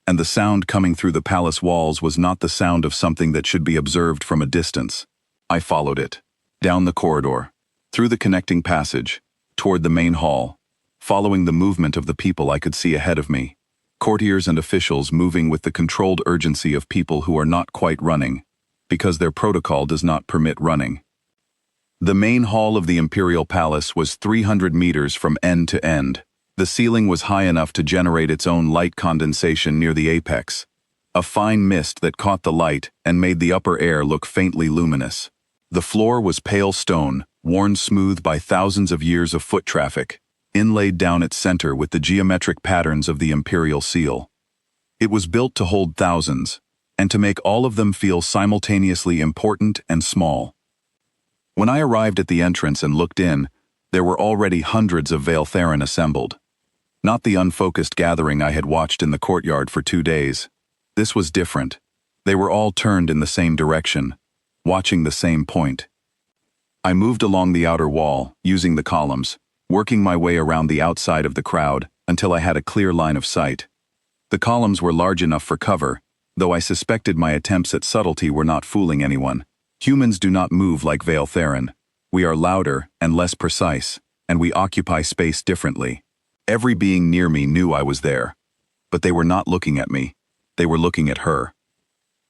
and the sound coming through the palace walls was not the sound of something that should be observed from a distance. I followed it, down the corridor, through the connecting passage, toward the main hall, following the movement of the people I could see ahead of me, courtiers and officials moving with the controlled urgency of people who are not quite running, because their protocol does not permit running. The main hall of the Imperial Palace was 300 meters from end to end. The ceiling was high enough to generate its own light condensation near the apex, a fine mist that caught the light and made the upper air look faintly luminous. The floor was pale stone, worn smooth by thousands of years of foot traffic, inlaid down its center with the geometric patterns of the imperial seal. It was built to hold thousands, and to make all of them feel simultaneously important and small. When I arrived at the entrance and looked in, there were already hundreds of Vaeltherin assembled. Not the unfocused gathering I had watched in the courtyard for 2 days. This was different. They were all turned in the same direction, watching the same point. I moved along the outer wall, using the columns, working my way around the outside of the crowd until I had a clear line of sight. The columns were large enough for cover, though I suspected my attempts at subtlety were not fooling anyone. Humans do not move like Vaeltherin. We are louder and less precise, and we occupy space differently. Every being near me knew I was there, but they were not looking at me. They were looking at her.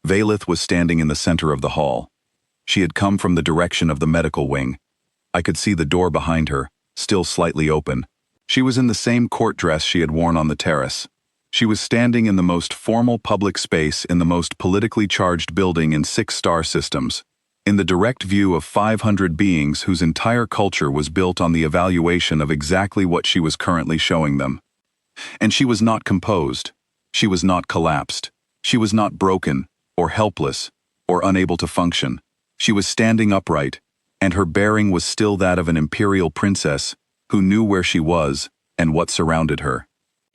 Vaelith was standing in the center of the hall. She had come from the direction of the medical wing. I could see the door behind her, still slightly open. She was in the same court dress she had worn on the terrace. She was standing in the most formal public space in the most politically charged building in 6 star systems, in the direct view of 500 beings whose entire culture was built on the evaluation of exactly what she was currently showing them. And she was not composed. She was not collapsed. She was not broken, or helpless, or unable to function. She was standing upright, and her bearing was still that of an imperial princess who knew where she was and what surrounded her.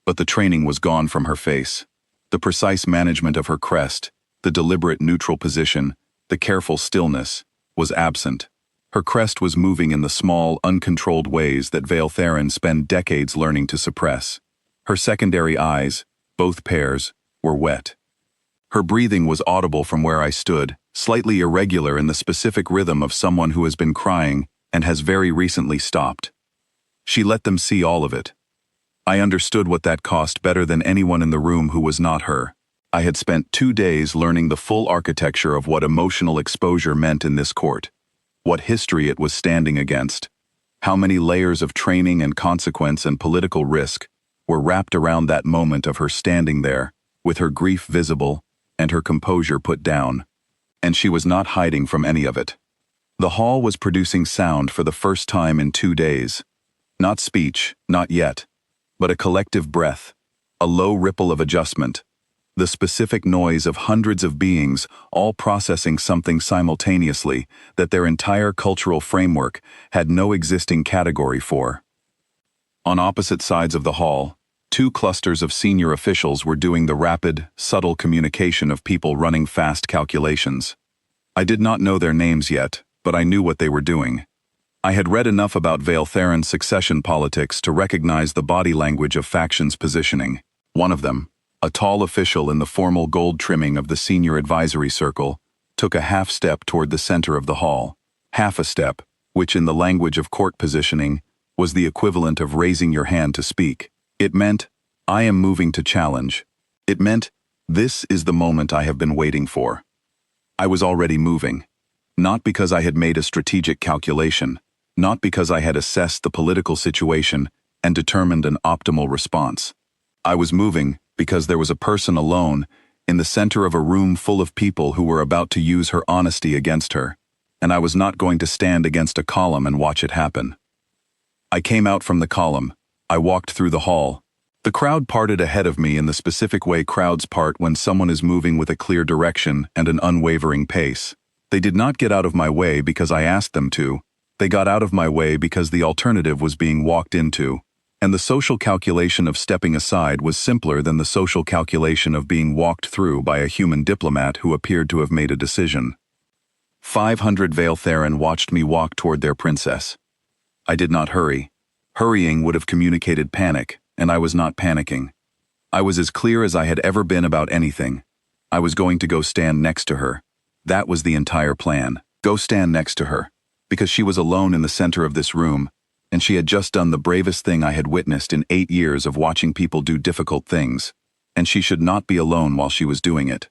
But the training was gone from her face. The precise management of her crest, the deliberate neutral position, the careful stillness, was absent. Her crest was moving in the small, uncontrolled ways that Vaeltherin spend decades learning to suppress. Her secondary eyes, both pairs, were wet. Her breathing was audible from where I stood, slightly irregular in the specific rhythm of someone who has been crying and has very recently stopped. She let them see all of it. I understood what that cost better than anyone in the room who was not her. I had spent 2 days learning the full architecture of what emotional exposure meant in this court, what history it was standing against, how many layers of training and consequence and political risk were wrapped around that moment of her standing there, with her grief visible and her composure put down. And she was not hiding from any of it. The hall was producing sound for the first time in 2 days. Not speech, not yet, but a collective breath, a low ripple of adjustment, the specific noise of hundreds of beings all processing something simultaneously that their entire cultural framework had no existing category for. On opposite sides of the hall, 2 clusters of senior officials were doing the rapid, subtle communication of people running fast calculations. I did not know their names yet, but I knew what they were doing. I had read enough about Vale Theron's succession politics to recognize the body language of factions positioning. One of them, a tall official in the formal gold trimming of the senior advisory circle, took a half step toward the center of the hall. Half a step, which in the language of court positioning, was the equivalent of raising your hand to speak. It meant, I am moving to challenge. It meant, this is the moment I have been waiting for. I was already moving. Not because I had made a strategic calculation, not because I had assessed the political situation and determined an optimal response. I was moving because there was a person alone in the center of a room full of people who were about to use her honesty against her, and I was not going to stand against a column and watch it happen. I came out from the column. I walked through the hall. The crowd parted ahead of me in the specific way crowds part when someone is moving with a clear direction and an unwavering pace. They did not get out of my way because I asked them to. They got out of my way because the alternative was being walked into. And the social calculation of stepping aside was simpler than the social calculation of being walked through by a human diplomat who appeared to have made a decision. 500 Vale Theron watched me walk toward their princess. I did not hurry. Hurrying would have communicated panic, and I was not panicking. I was as clear as I had ever been about anything. I was going to go stand next to her. That was the entire plan. Go stand next to her. Because she was alone in the center of this room, and she had just done the bravest thing I had witnessed in 8 years of watching people do difficult things, and she should not be alone while she was doing it.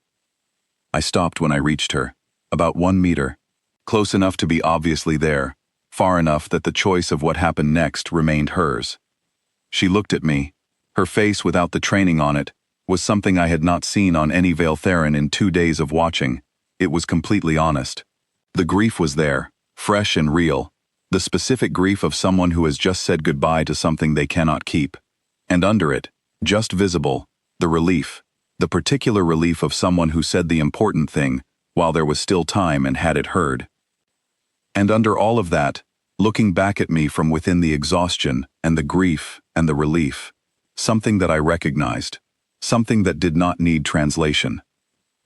I stopped when I reached her, about 1 meter, close enough to be obviously there, far enough that the choice of what happened next remained hers. She looked at me. Her face without the training on it was something I had not seen on any Vale Theron in 2 days of watching. It was completely honest. The grief was there, fresh and real. The specific grief of someone who has just said goodbye to something they cannot keep. And under it, just visible, the relief, the particular relief of someone who said the important thing while there was still time and had it heard. And under all of that, looking back at me from within the exhaustion and the grief and the relief, something that I recognized, something that did not need translation.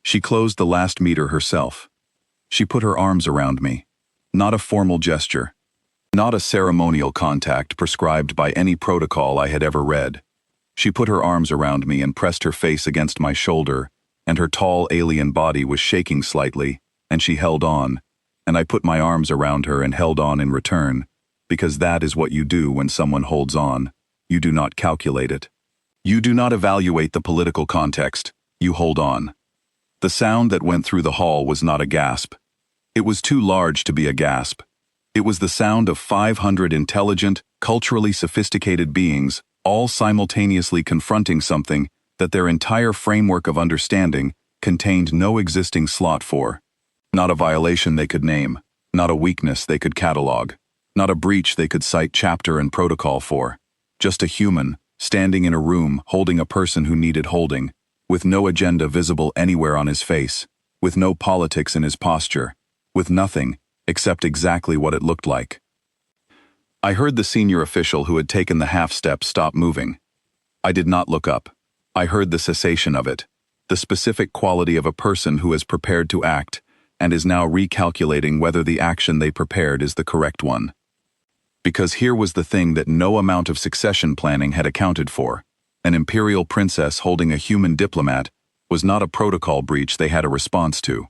She closed the last meter herself. She put her arms around me. Not a formal gesture. Not a ceremonial contact prescribed by any protocol I had ever read. She put her arms around me and pressed her face against my shoulder, and her tall alien body was shaking slightly, and she held on, and I put my arms around her and held on in return, because that is what you do when someone holds on. You do not calculate it. You do not evaluate the political context. You hold on. The sound that went through the hall was not a gasp. It was too large to be a gasp. It was the sound of 500 intelligent, culturally sophisticated beings, all simultaneously confronting something that their entire framework of understanding contained no existing slot for. Not a violation they could name, not a weakness they could catalog, not a breach they could cite chapter and protocol for. Just a human, standing in a room holding a person who needed holding, with no agenda visible anywhere on his face, with no politics in his posture, with nothing except exactly what it looked like. I heard the senior official who had taken the half step stop moving. I did not look up. I heard the cessation of it, the specific quality of a person who is prepared to act and is now recalculating whether the action they prepared is the correct one. Because here was the thing that no amount of succession planning had accounted for. An imperial princess holding a human diplomat was not a protocol breach they had a response to.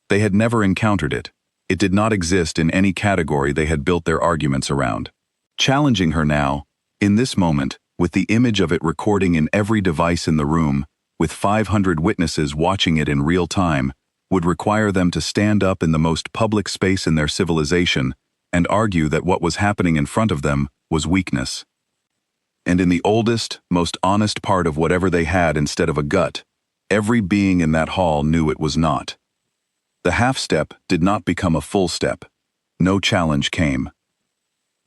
They had never encountered it. It did not exist in any category they had built their arguments around. Challenging her now, in this moment, with the image of it recording in every device in the room, with 500 witnesses watching it in real time, would require them to stand up in the most public space in their civilization and argue that what was happening in front of them was weakness. And in the oldest, most honest part of whatever they had instead of a gut, every being in that hall knew it was not. The half-step did not become a full step. No challenge came.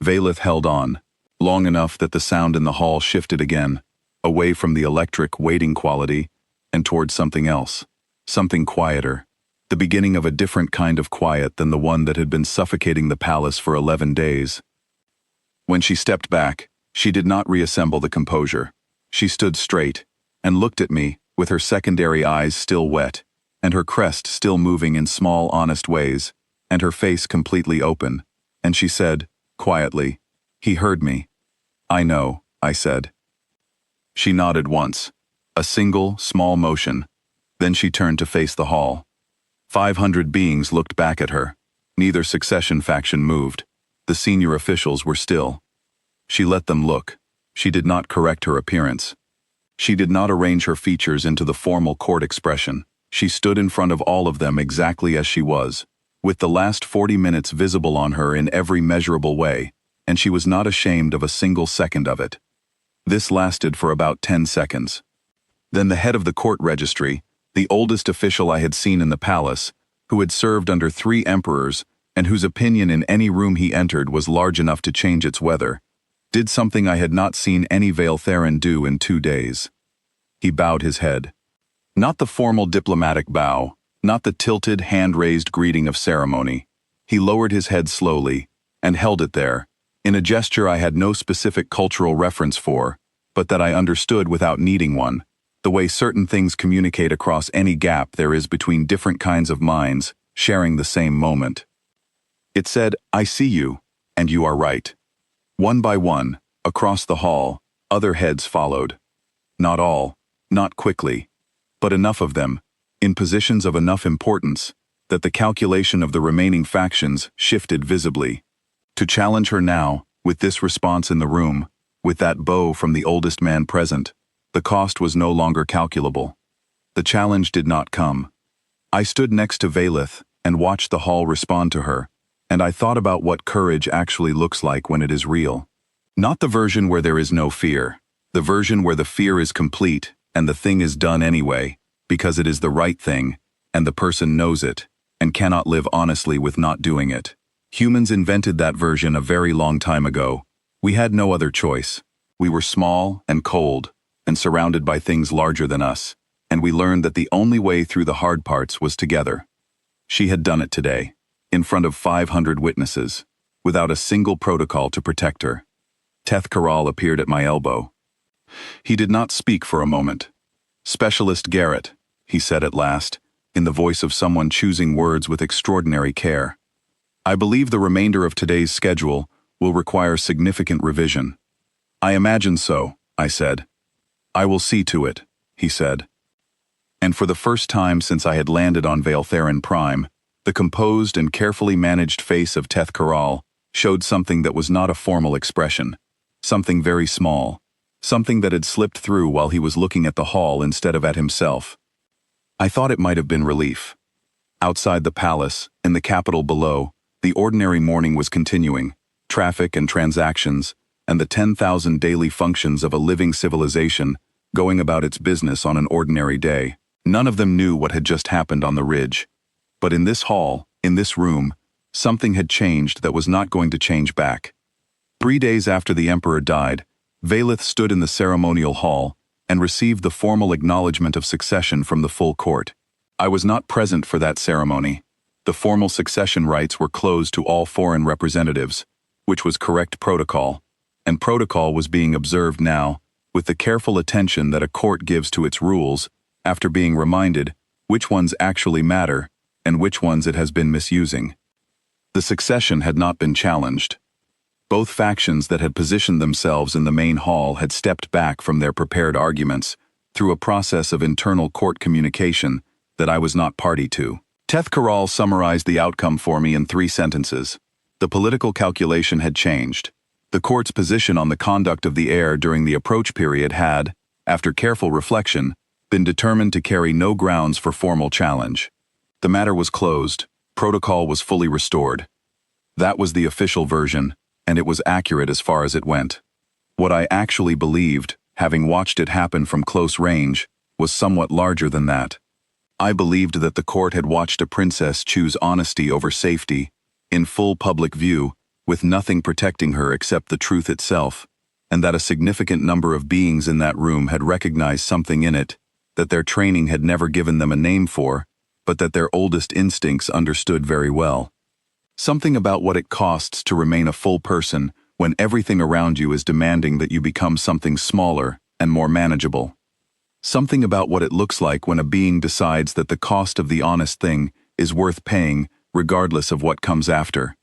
Vayleth held on, long enough that the sound in the hall shifted again, away from the electric waiting quality and towards something else, something quieter, the beginning of a different kind of quiet than the one that had been suffocating the palace for 11 days. When she stepped back, she did not reassemble the composure. She stood straight and looked at me, with her secondary eyes still wet, and her crest still moving in small, honest ways, and her face completely open, and she said, quietly, "He heard me." "I know," I said. She nodded once, a single, small motion. Then she turned to face the hall. 500 beings looked back at her. Neither succession faction moved. The senior officials were still. She let them look. She did not correct her appearance. She did not arrange her features into the formal court expression. She stood in front of all of them exactly as she was, with the last 40 minutes visible on her in every measurable way, and she was not ashamed of a single second of it. This lasted for about 10 seconds. Then the head of the court registry, the oldest official I had seen in the palace, who had served under 3 emperors and whose opinion in any room he entered was large enough to change its weather, did something I had not seen any Vale Therin do in 2 days. He bowed his head. Not the formal diplomatic bow, not the tilted, hand-raised greeting of ceremony. He lowered his head slowly and held it there, in a gesture I had no specific cultural reference for, but that I understood without needing one, the way certain things communicate across any gap there is between different kinds of minds sharing the same moment. It said, "I see you, and you are right." One by one, across the hall, other heads followed. Not all, not quickly, but enough of them, in positions of enough importance, that the calculation of the remaining factions shifted visibly. To challenge her now, with this response in the room, with that bow from the oldest man present, the cost was no longer calculable. The challenge did not come. I stood next to Vayleth and watched the hall respond to her, and I thought about what courage actually looks like when it is real. Not the version where there is no fear, the version where the fear is complete and the thing is done anyway, because it is the right thing, and the person knows it, and cannot live honestly with not doing it. Humans invented that version a very long time ago. We had no other choice. We were small and cold, and surrounded by things larger than us, and we learned that the only way through the hard parts was together. She had done it today, in front of 500 witnesses, without a single protocol to protect her. Teth Karal appeared at my elbow. He did not speak for a moment. "Specialist Garrett," he said at last, in the voice of someone choosing words with extraordinary care. "I believe the remainder of today's schedule will require significant revision." "I imagine so," I said. "I will see to it," he said. And for the first time since I had landed on Vale Therin Prime, the composed and carefully managed face of Teth Karal showed something that was not a formal expression, something very small, something that had slipped through while he was looking at the hall instead of at himself. I thought it might have been relief. Outside the palace, in the capital below, the ordinary morning was continuing, traffic and transactions, and the 10,000 daily functions of a living civilization going about its business on an ordinary day. None of them knew what had just happened on the ridge. But in this hall, in this room, something had changed that was not going to change back. 3 days after the emperor died, Vayleth stood in the ceremonial hall and received the formal acknowledgement of succession from the full court. I was not present for that ceremony. The formal succession rights were closed to all foreign representatives, which was correct protocol, and protocol was being observed now, with the careful attention that a court gives to its rules, after being reminded which ones actually matter and which ones it has been misusing. The succession had not been challenged. Both factions that had positioned themselves in the main hall had stepped back from their prepared arguments through a process of internal court communication that I was not party to. Teth Karal summarized the outcome for me in 3 sentences. The political calculation had changed. The court's position on the conduct of the heir during the approach period had, after careful reflection, been determined to carry no grounds for formal challenge. The matter was closed. Protocol was fully restored. That was the official version, and it was accurate as far as it went. What I actually believed, having watched it happen from close range, was somewhat larger than that. I believed that the court had watched a princess choose honesty over safety, in full public view, with nothing protecting her except the truth itself, and that a significant number of beings in that room had recognized something in it that their training had never given them a name for, but that their oldest instincts understood very well. Something about what it costs to remain a full person when everything around you is demanding that you become something smaller and more manageable. Something about what it looks like when a being decides that the cost of the honest thing is worth paying regardless of what comes after.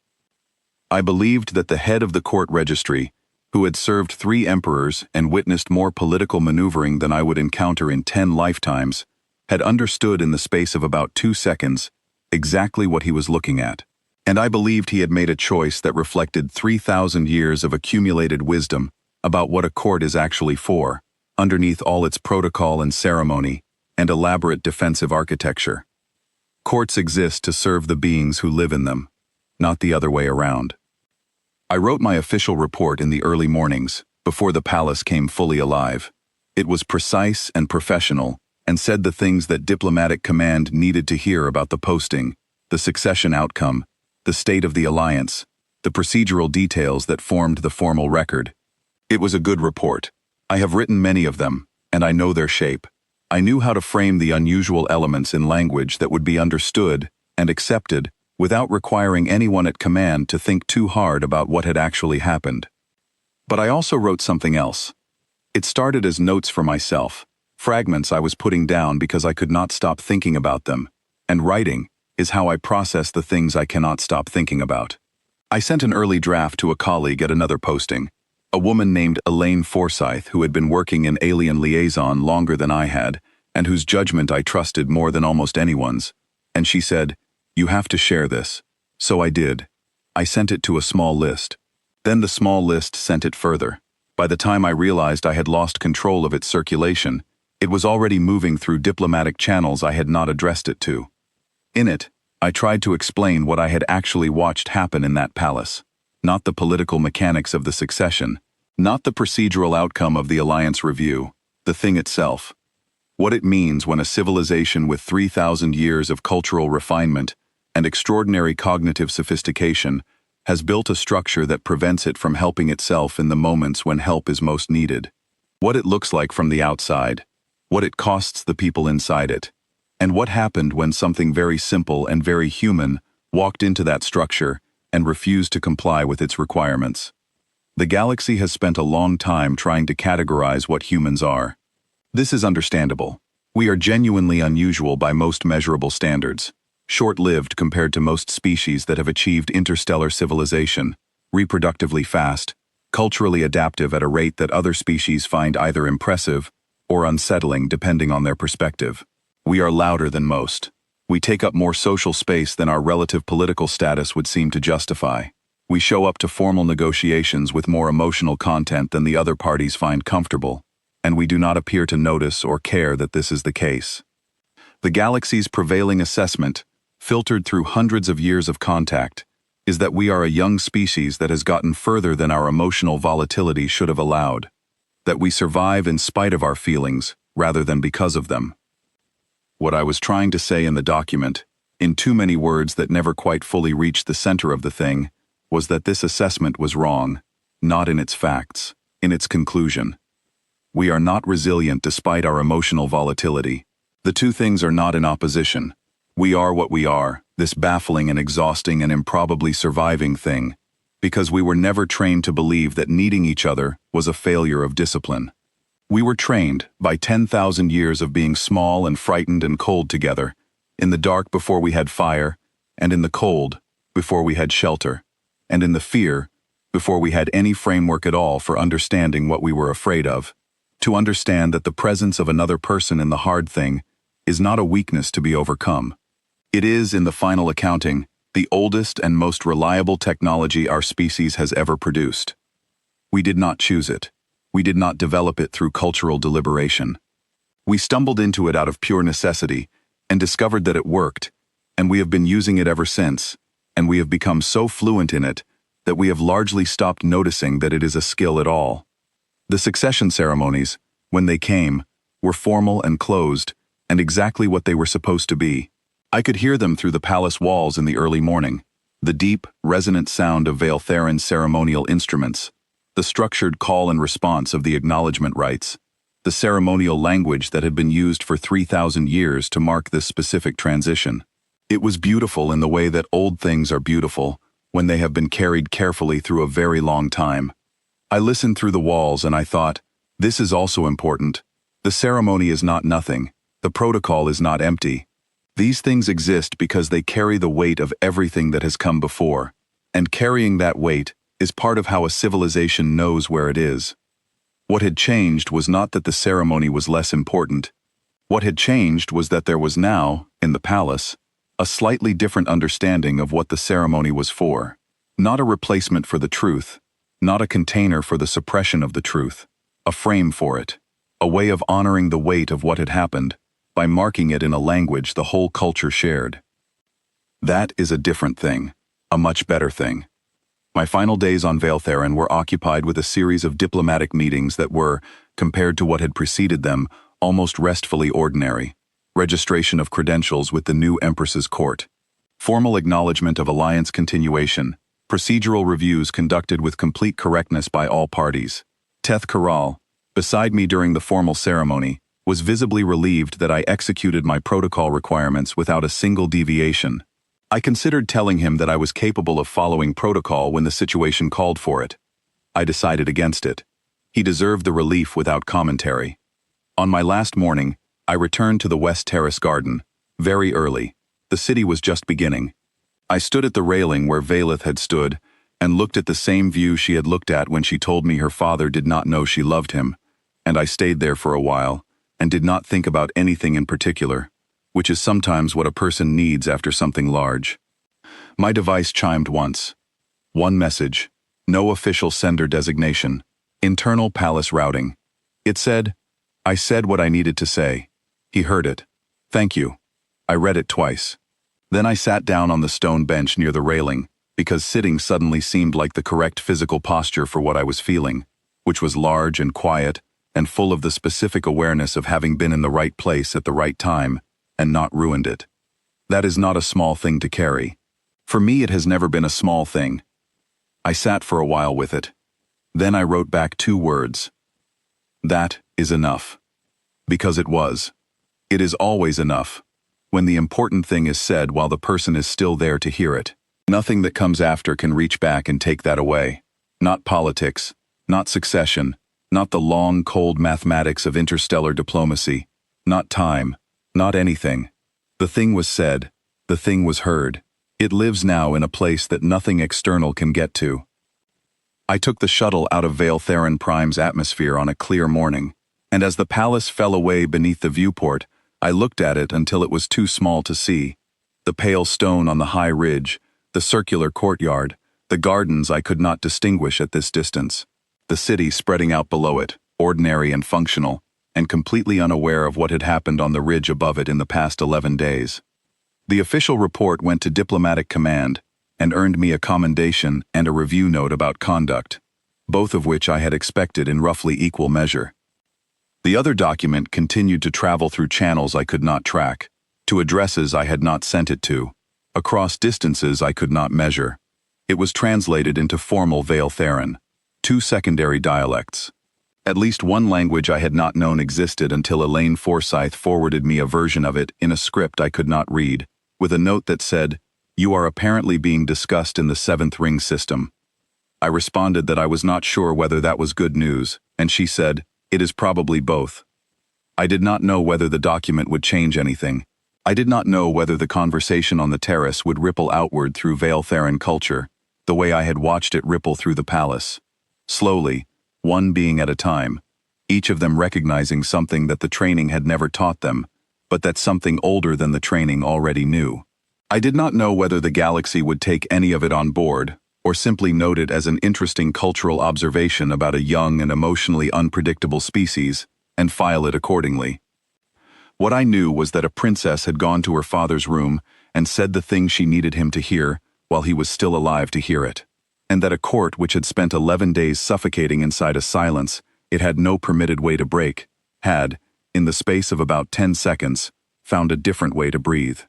I believed that the head of the court registry, who had served 3 emperors and witnessed more political maneuvering than I would encounter in 10 lifetimes, had understood in the space of about 2 seconds exactly what he was looking at. And I believed he had made a choice that reflected 3,000 years of accumulated wisdom about what a court is actually for, underneath all its protocol and ceremony and elaborate defensive architecture. Courts exist to serve the beings who live in them, not the other way around. I wrote my official report in the early mornings, before the palace came fully alive. It was precise and professional, and said the things that diplomatic command needed to hear about the posting, the succession outcome, the state of the alliance, the procedural details that formed the formal record. It was a good report. I have written many of them, and I know their shape. I knew how to frame the unusual elements in language that would be understood and accepted without requiring anyone at command to think too hard about what had actually happened. But I also wrote something else. It started as notes for myself, fragments I was putting down because I could not stop thinking about them, and writing is how I process the things I cannot stop thinking about. I sent an early draft to a colleague at another posting, a woman named Elaine Forsyth who had been working in alien liaison longer than I had, and whose judgment I trusted more than almost anyone's, and she said, "You have to share this." So I did. I sent it to a small list. Then the small list sent it further. By the time I realized I had lost control of its circulation, it was already moving through diplomatic channels I had not addressed it to. In it, I tried to explain what I had actually watched happen in that palace, not the political mechanics of the succession, not the procedural outcome of the alliance review, the thing itself. What it means when a civilization with 3,000 years of cultural refinement and extraordinary cognitive sophistication has built a structure that prevents it from helping itself in the moments when help is most needed. What it looks like from the outside, what it costs the people inside it, and what happened when something very simple and very human walked into that structure and refused to comply with its requirements. The galaxy has spent a long time trying to categorize what humans are. This is understandable. We are genuinely unusual by most measurable standards, short-lived compared to most species that have achieved interstellar civilization, reproductively fast, culturally adaptive at a rate that other species find either impressive or unsettling depending on their perspective. We are louder than most. We take up more social space than our relative political status would seem to justify. We show up to formal negotiations with more emotional content than the other parties find comfortable, and we do not appear to notice or care that this is the case. The galaxy's prevailing assessment, filtered through hundreds of years of contact, is that we are a young species that has gotten further than our emotional volatility should have allowed, that we survive in spite of our feelings rather than because of them. What I was trying to say in the document, in too many words that never quite fully reached the center of the thing, was that this assessment was wrong, not in its facts, in its conclusion. We are not resilient despite our emotional volatility. The two things are not in opposition. We are what we are, this baffling and exhausting and improbably surviving thing, because we were never trained to believe that needing each other was a failure of discipline. We were trained by 10,000 years of being small and frightened and cold together, in the dark before we had fire, and in the cold before we had shelter, and in the fear before we had any framework at all for understanding what we were afraid of. To understand that the presence of another person in the hard thing is not a weakness to be overcome. It is, in the final accounting, the oldest and most reliable technology our species has ever produced. We did not choose it. We did not develop it through cultural deliberation. We stumbled into it out of pure necessity and discovered that it worked, and we have been using it ever since, and we have become so fluent in it that we have largely stopped noticing that it is a skill at all. The succession ceremonies, when they came, were formal and closed, and exactly what they were supposed to be. I could hear them through the palace walls in the early morning, the deep, resonant sound of Vale Theron's ceremonial instruments, the structured call and response of the acknowledgement rites, the ceremonial language that had been used for 3,000 years to mark this specific transition. It was beautiful in the way that old things are beautiful, when they have been carried carefully through a very long time. I listened through the walls and I thought, this is also important. The ceremony is not nothing. The protocol is not empty. These things exist because they carry the weight of everything that has come before, and carrying that weight is part of how a civilization knows where it is. What had changed was not that the ceremony was less important. What had changed was that there was now, in the palace, a slightly different understanding of what the ceremony was for. Not a replacement for the truth, not a container for the suppression of the truth, a frame for it, a way of honoring the weight of what had happened, by marking it in a language the whole culture shared. That is a different thing, a much better thing. My final days on Vale Theron were occupied with a series of diplomatic meetings that were, compared to what had preceded them, almost restfully ordinary. Registration of credentials with the new Empress's court. Formal acknowledgement of alliance continuation. Procedural reviews conducted with complete correctness by all parties. Teth Karal, beside me during the formal ceremony, was visibly relieved that I executed my protocol requirements without a single deviation. I considered telling him that I was capable of following protocol when the situation called for it. I decided against it. He deserved the relief without commentary. On my last morning, I returned to the West Terrace garden, very early. The city was just beginning. I stood at the railing where Valeth had stood and looked at the same view she had looked at when she told me her father did not know she loved him, and I stayed there for a while and did not think about anything in particular, which is sometimes what a person needs after something large. My device chimed once. One message, no official sender designation, internal palace routing. It said, I said what I needed to say. He heard it. Thank you. I read it twice. Then I sat down on the stone bench near the railing, because sitting suddenly seemed like the correct physical posture for what I was feeling, which was large and quiet, and full of the specific awareness of having been in the right place at the right time, and not ruined it. That is not a small thing to carry. For me, it has never been a small thing. I sat for a while with it. Then I wrote back 2 words. That is enough. Because it was. It is always enough, when the important thing is said while the person is still there to hear it. Nothing that comes after can reach back and take that away. Not politics, not succession, not the long, cold mathematics of interstellar diplomacy, not time, not anything. The thing was said, the thing was heard. It lives now in a place that nothing external can get to. I took the shuttle out of Vale Theron Prime's atmosphere on a clear morning, and as the palace fell away beneath the viewport, I looked at it until it was too small to see. The pale stone on the high ridge, the circular courtyard, the gardens I could not distinguish at this distance. The city spreading out below it, ordinary and functional, and completely unaware of what had happened on the ridge above it in the past 11 days. The official report went to diplomatic command and earned me a commendation and a review note about conduct, both of which I had expected in roughly equal measure. The other document continued to travel through channels I could not track, to addresses I had not sent it to, across distances I could not measure. It was translated into formal Vale Theron, 2 secondary dialects. At least one language I had not known existed until Elaine Forsyth forwarded me a version of it in a script I could not read, with a note that said, "You are apparently being discussed in the 7th ring system." I responded that I was not sure whether that was good news, and she said, "It is probably both." I did not know whether the document would change anything. I did not know whether the conversation on the terrace would ripple outward through Vale Theron culture, the way I had watched it ripple through the palace. Slowly, one being at a time, each of them recognizing something that the training had never taught them, but that something older than the training already knew. I did not know whether the galaxy would take any of it on board, or simply note it as an interesting cultural observation about a young and emotionally unpredictable species, and file it accordingly. What I knew was that a princess had gone to her father's room and said the thing she needed him to hear while he was still alive to hear it, and that a court which had spent 11 days suffocating inside a silence it had no permitted way to break, had, in the space of about 10 seconds, found a different way to breathe.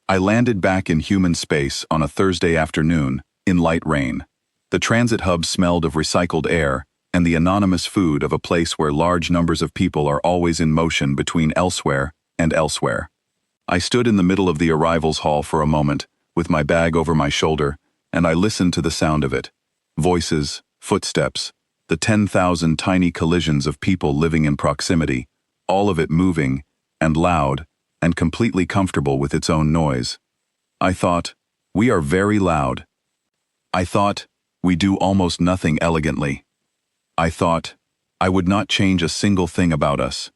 I landed back in human space on a Thursday afternoon, in light rain. The transit hub smelled of recycled air and the anonymous food of a place where large numbers of people are always in motion between elsewhere and elsewhere. I stood in the middle of the arrivals hall for a moment, with my bag over my shoulder, and I listened to the sound of it. Voices, footsteps, the 10,000 tiny collisions of people living in proximity, all of it moving, and loud, and completely comfortable with its own noise. I thought, we are very loud. I thought, we do almost nothing elegantly. I thought, I would not change a single thing about us.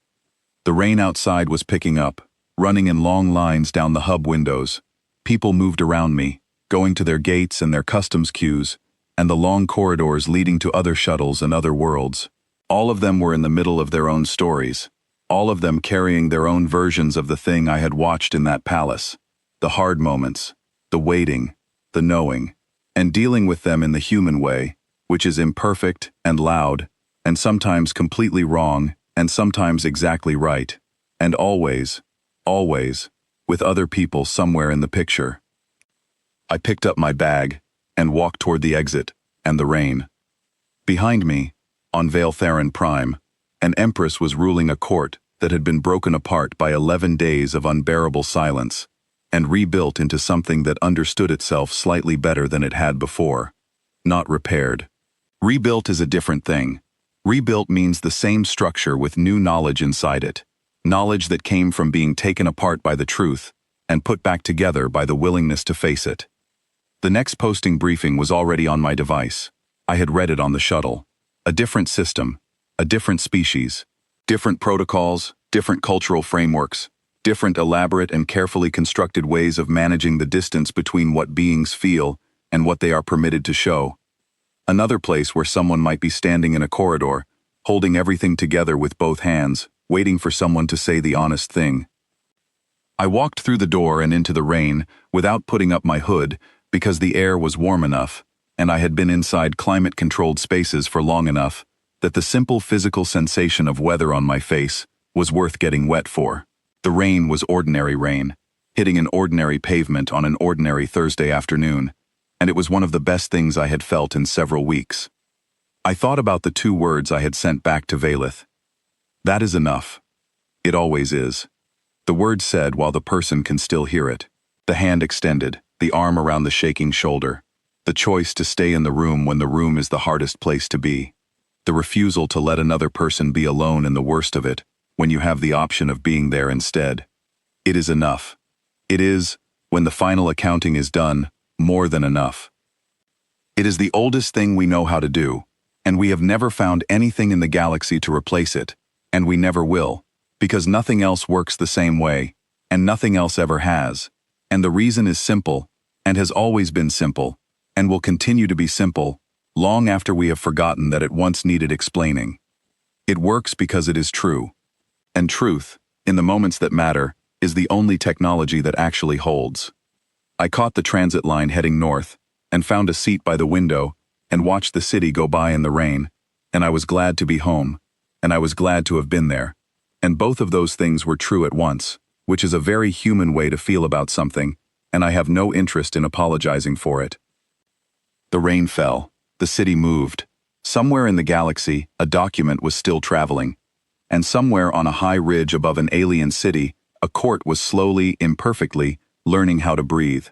The rain outside was picking up, running in long lines down the hub windows. People moved around me, going to their gates and their customs queues, and the long corridors leading to other shuttles and other worlds. All of them were in the middle of their own stories, all of them carrying their own versions of the thing I had watched in that palace, the hard moments, the waiting, the knowing, and dealing with them in the human way, which is imperfect and loud, and sometimes completely wrong, and sometimes exactly right, and always, with other people somewhere in the picture. I picked up my bag and walked toward the exit and the rain. Behind me, on Vale Theron Prime, an empress was ruling a court that had been broken apart by 11 days of unbearable silence, and rebuilt into something that understood itself slightly better than it had before. Not repaired. Rebuilt is a different thing. Rebuilt means the same structure with new knowledge inside it, knowledge that came from being taken apart by the truth and put back together by the willingness to face it. The next posting briefing was already on my device. I had read it on the shuttle. A different system, a different species, different protocols, different cultural frameworks, different elaborate and carefully constructed ways of managing the distance between what beings feel and what they are permitted to show. Another place where someone might be standing in a corridor, holding everything together with both hands, waiting for someone to say the honest thing. I walked through the door and into the rain without putting up my hood because the air was warm enough, and I had been inside climate-controlled spaces for long enough that the simple physical sensation of weather on my face was worth getting wet for. The rain was ordinary rain, hitting an ordinary pavement on an ordinary Thursday afternoon, and it was one of the best things I had felt in several weeks. I thought about the 2 words I had sent back to Valeth. That is enough. It always is. The word said while the person can still hear it. The hand extended, the arm around the shaking shoulder. The choice to stay in the room when the room is the hardest place to be. The refusal to let another person be alone in the worst of it, when you have the option of being there instead. It is enough. It is, when the final accounting is done, more than enough. It is the oldest thing we know how to do, and we have never found anything in the galaxy to replace it, and we never will, because nothing else works the same way, and nothing else ever has. And the reason is simple, and has always been simple, and will continue to be simple, long after we have forgotten that it once needed explaining. It works because it is true. And truth, in the moments that matter, is the only technology that actually holds. I caught the transit line heading north, and found a seat by the window, and watched the city go by in the rain, and I was glad to be home, and I was glad to have been there. And both of those things were true at once, which is a very human way to feel about something, and I have no interest in apologizing for it. The rain fell, the city moved. Somewhere in the galaxy, a document was still traveling, and somewhere on a high ridge above an alien city, a court was slowly, imperfectly, learning how to breathe.